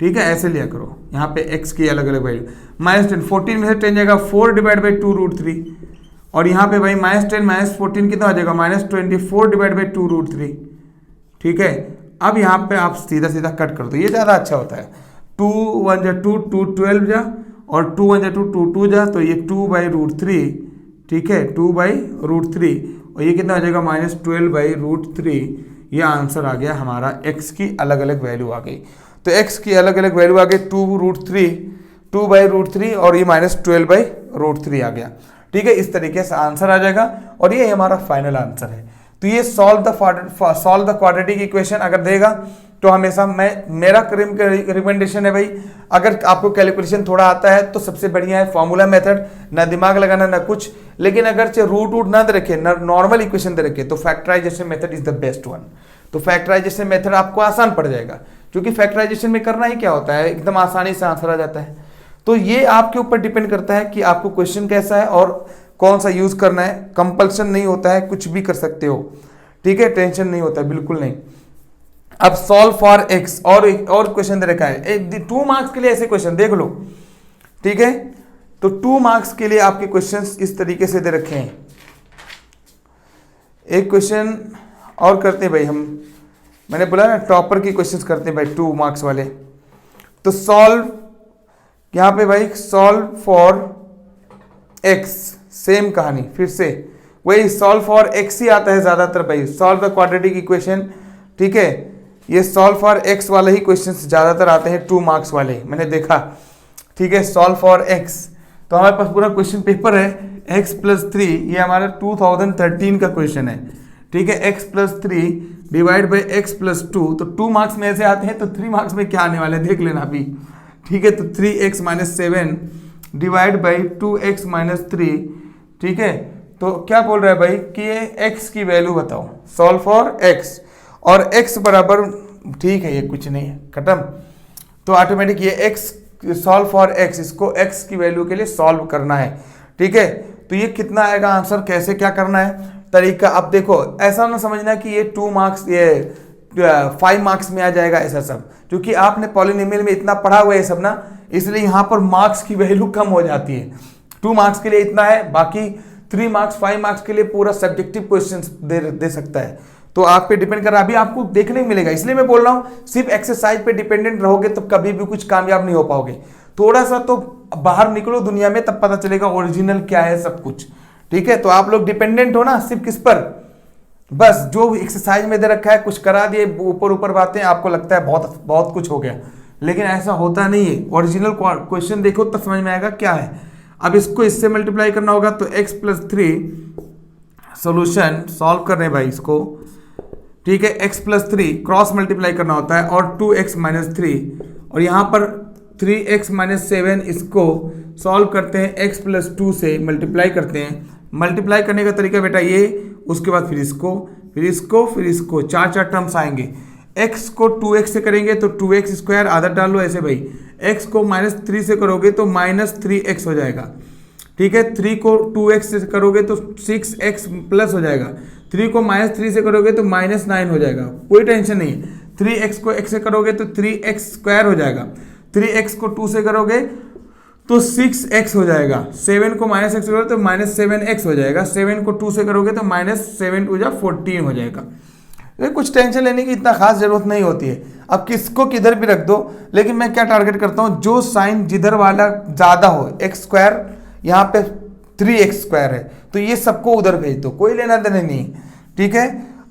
ठीक है, ऐसे लिया करो, यहाँ पे x की अलग अलग वैल्यू, -10 14 में से 10 जाएगा 4 डिवाइड बाई 2√3, और यहाँ पे भाई -10 - 14 कितना हो जाएगा -24 डिवाइड बाई 2√3। ठीक है, अब यहाँ पे आप सीधा सीधा कट कर दो, ये ज़्यादा अच्छा होता है। 2 1 जा 2 2 12 जा, और 2 1 जा 2 2 2 जा, तो ये 2/√3, ठीक है 2/√3, और ये कितना हो जाएगा -12/√3। ये आंसर आ गया हमारा, x की अलग अलग वैल्यू आ गई। तो x की अलग अलग वैल्यू आ गई 2/√3 और ये -12/√3 आ गया। ठीक है, इस तरीके से आंसर आ जाएगा, और ये हमारा फाइनल आंसर है। तो ये सॉल्व द क्वाड्रेटिक इक्वेशन अगर देगा तो हमेशा मेरा रिकमेंडेशन है भाई, अगर आपको कैलकुलेशन थोड़ा आता है तो सबसे बढ़िया है फॉर्मूला मेथड, ना दिमाग लगाना ना कुछ। लेकिन अगर चाहे रूट ना दे रखे, ना नॉर्मल इक्वेशन दे रखे, तो factorisation method is the best one. तो फैक्टराइजेशन मेथड आपको आसान पड़ जाएगा, क्योंकि फैक्टराइजेशन में करना ही क्या होता है, एकदम आसानी से आंसर आ जाता है। तो ये आपके ऊपर डिपेंड करता है कि आपको क्वेश्चन कैसा है और कौन सा यूज करना है। कंपल्सन नहीं होता है, कुछ भी कर सकते हो। ठीक है, टेंशन नहीं होता है, बिल्कुल नहीं। अब सॉल्व फॉर एक्स, और क्वेश्चन दे रखा है 2 मार्क्स के लिए, ऐसे क्वेश्चन देख लो। ठीक है, तो 2 मार्क्स के लिए आपके क्वेश्चंस इस तरीके से दे रखे हैं। एक क्वेश्चन और करते हैं भाई हम, मैंने बोला ना टॉपर की क्वेश्चंस करते हैं भाई 2 मार्क्स वाले। तो सॉल्व, यहां पे भाई सॉल्व फॉर एक्स, सेम कहानी, फिर से वही सॉल्व फॉर एक्स ही आता है ज्यादातर भाई, सॉल्व द क्वाड्रेटिक इक्वेशन। ठीक है, ये सॉल्व फॉर एक्स वाले ही क्वेश्चंस ज्यादातर आते हैं 2 मार्क्स वाले, मैंने देखा। ठीक है, सॉल्व फॉर एक्स, तो हमारे पास पूरा क्वेश्चन पेपर है x+3, ये हमारा 2013 का क्वेश्चन है। ठीक है, x+3 डिवाइड बाई x+2, तो 2 मार्क्स में ऐसे आते हैं, तो 3 मार्क्स में क्या आने वाले देख लेना अभी। ठीक है, तो 3x - 7 डिवाइड बाई 2x - 3। ठीक है, तो क्या बोल रहा है भाई कि ये x की वैल्यू बताओ, सॉल्व फॉर x, और x बराबर, ठीक है ये कुछ नहीं है, खत्म। तो ऑटोमेटिक ये x सॉल्व फॉर x, इसको x की वैल्यू के लिए सॉल्व करना है। ठीक है, तो ये कितना आएगा आंसर, कैसे क्या करना है तरीका। अब देखो, ऐसा ना समझना कि ये 2 मार्क्स, ये 5 मार्क्स में आ जाएगा ऐसा सब, क्योंकि आपने पॉलिनोमियल में इतना पढ़ा हुआ है सब ना, इसलिए यहाँ पर मार्क्स की वैल्यू कम हो जाती है। 2 मार्क्स के लिए इतना है, बाकी 3 मार्क्स 5 मार्क्स के लिए पूरा सब्जेक्टिव क्वेश्चन दे सकता है। तो आप पे डिपेंड कर रहा है, अभी आपको देखने को मिलेगा। इसलिए मैं बोल रहा हूँ सिर्फ एक्सरसाइज पे डिपेंडेंट रहोगे तो कभी भी कुछ कामयाब नहीं हो पाओगे। थोड़ा सा तो बाहर निकलो दुनिया में, तब पता चलेगा ओरिजिनल क्या है सब कुछ। ठीक है, तो आप लोग डिपेंडेंट हो ना सिर्फ किस पर, बस जो एक्सरसाइज में दे रखा है कुछ करा दिए, ऊपर ऊपर बातें, आपको लगता है बहुत बहुत कुछ हो गया, लेकिन ऐसा होता नहीं है। ओरिजिनल क्वेश्चन देखो तब समझ में आएगा क्या है। अब इसको इससे मल्टीप्लाई करना होगा तो x+3 सोल्यूशन सॉल्व कर रहे हैं भाई इसको। ठीक है, x+3 क्रॉस मल्टीप्लाई करना होता है और 2x-3 और यहाँ पर 3x-7 इसको सॉल्व करते हैं, x+2 से मल्टीप्लाई करते हैं। मल्टीप्लाई करने का तरीका बेटा ये, उसके बाद फिर इसको फिर इसको फिर इसको, चार टर्म्स आएंगे। x को 2x से करेंगे तो 2x² आदत डाल लो ऐसे भाई, x को -3 से करोगे तो -3x हो जाएगा। ठीक है, 3 को 2x से करोगे तो 6x प्लस हो जाएगा, 3 को -3 से करोगे तो -9 हो जाएगा, कोई टेंशन नहीं है। 3x को x से करोगे तो 3x² हो जाएगा, 3x को 2 से करोगे तो 6x हो जाएगा, 7 को -x करोगे तो -7x हो जाएगा, 7 को 2 से करोगे तो -7 2 14 हो जाएगा। कुछ टेंशन लेने की इतना खास जरूरत नहीं होती है। अब किसको किधर भी रख दो, लेकिन मैं क्या टारगेट करता हूं, जो साइन जिधर वाला ज्यादा हो, x² यहाँ पे 3x² है तो ये सबको उधर भेज दो, कोई लेना देना नहीं। ठीक है,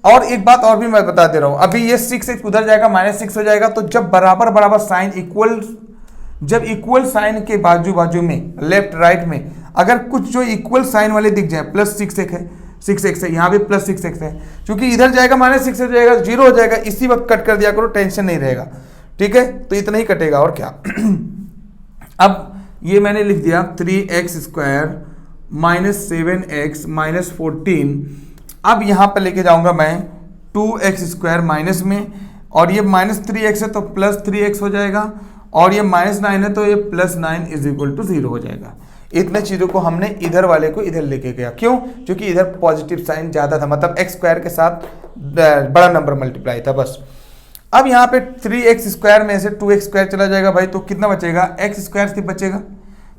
और एक बात और भी मैं बता दे रहा हूं, अभी ये 6x उधर जाएगा, -6 हो जाएगा। तो जब बराबर बराबर साइन जब इक्वल साइन के बाजू बाजू में लेफ्ट राइट में अगर कुछ जो इक्वल साइन वाले दिख जाए, +6x है यहाँ पे +6x है, क्योंकि इधर जाएगा -6 हो जाएगा, 0 हो जाएगा, इसी वक्त कट कर दिया करो, टेंशन नहीं रहेगा। ठीक है, तो इतना ही कटेगा और क्या। अब ये मैंने लिख दिया 3x² -7x -14। अब यहाँ पर लेके जाऊंगा मैं 2x² माइनस में, और ये -3x है तो +3x हो जाएगा, और ये -9 है तो ये +9 = 0 हो जाएगा। इतने चीज़ों को हमने इधर वाले को इधर लेके गया, क्यों? क्योंकि इधर पॉजिटिव साइन ज़्यादा था, मतलब x² के साथ बड़ा नंबर मल्टीप्लाई था बस। अब यहाँ पे 3x² में से 2x² चला जाएगा भाई, तो कितना बचेगा? x² सिर्फ बचेगा,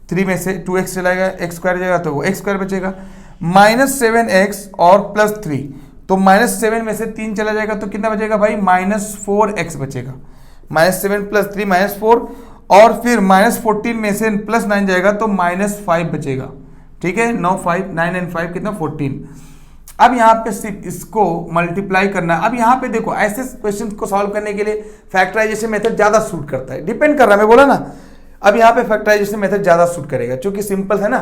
3 में से 2x चला गया, x² जाएगा तो वो x² बचेगा, -7x और +3, तो -7 में से 3 चला जाएगा तो कितना बचेगा भाई? -4x बचेगा, -7 + 3 -4, और फिर -14 में से +9 जाएगा तो -5 बचेगा। ठीक है, 9 and 5 कितना? 14। अब यहाँ पे सिर्फ इसको मल्टीप्लाई करना है। अब यहाँ पे देखो, ऐसे क्वेश्चन को सॉल्व करने के लिए फैक्टराइजेशन मेथड ज़्यादा सूट करता है, डिपेंड कर रहा है, मैं बोला ना। अब यहाँ पे फैक्टराइजेशन मेथड ज़्यादा सूट करेगा क्योंकि सिंपल है ना।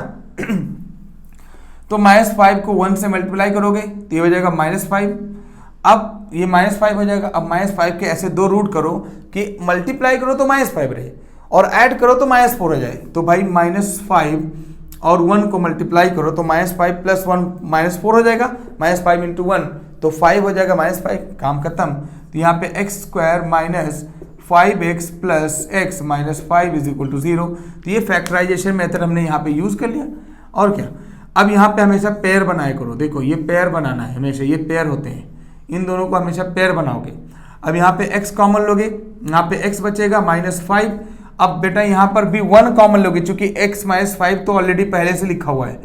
तो -5 को 1 से मल्टीप्लाई करोगे तो ये हो जाएगा -5। अब ये -5 हो जाएगा। अब -5 के ऐसे 2 रूट करो कि मल्टीप्लाई करो तो -5 रहे और ऐड करो तो -4 हो जाए। तो भाई -5 और 1 को मल्टीप्लाई करो तो -5 + 1 -4 हो जाएगा, -5 × 1 तो 5 हो जाएगा, -5 काम खत्म। तो यहाँ पे x² - 5x + x -5 = 0। तो ये फैक्टराइजेशन मेथड हमने यहाँ पे यूज कर लिया, और क्या। अब यहाँ पे हमेशा पेयर बनाया करो, देखो ये पेयर बनाना है, हमेशा ये पेयर होते हैं, इन दोनों को हमेशा पेयर बनाओगे। अब यहाँ पे x कॉमन लोगे, यहाँ पे x बचेगा -5। अब बेटा यहाँ पर भी 1 कॉमन लोगे, क्योंकि x - 5 तो ऑलरेडी पहले से लिखा हुआ है।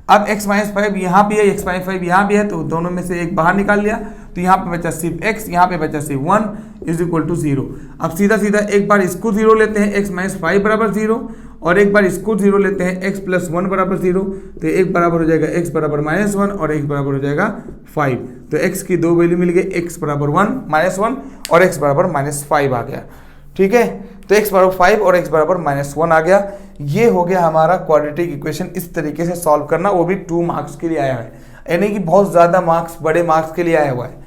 अब x - 5 यहाँ भी है, x - 5 यहाँ भी है, तो दोनों में से एक बाहर निकाल लिया, तो यहाँ पे बचा सिर्फ x, यहाँ पे बचा सिर्फ 1 = 0। अब सीधा सीधा एक बार इसको 0 लेते हैं, x - 5 = 0, और एक बार इसको 0 लेते हैं, x + 1 = 0। तो एक बराबर हो जाएगा x = -1 और x बराबर हो जाएगा 5। तो x की 2 वैल्यू मिल गई, x = 1 और x = -5 आ गया। ठीक है, तो x = 5 और x = -1 आ गया। ये हो गया हमारा क्वाड्रेटिक इक्वेशन। इस तरीके से सॉल्व करना, वो भी 2 मार्क्स के लिए आया है, यानी कि बहुत ज़्यादा मार्क्स, बड़े मार्क्स के लिए आया हुआ है।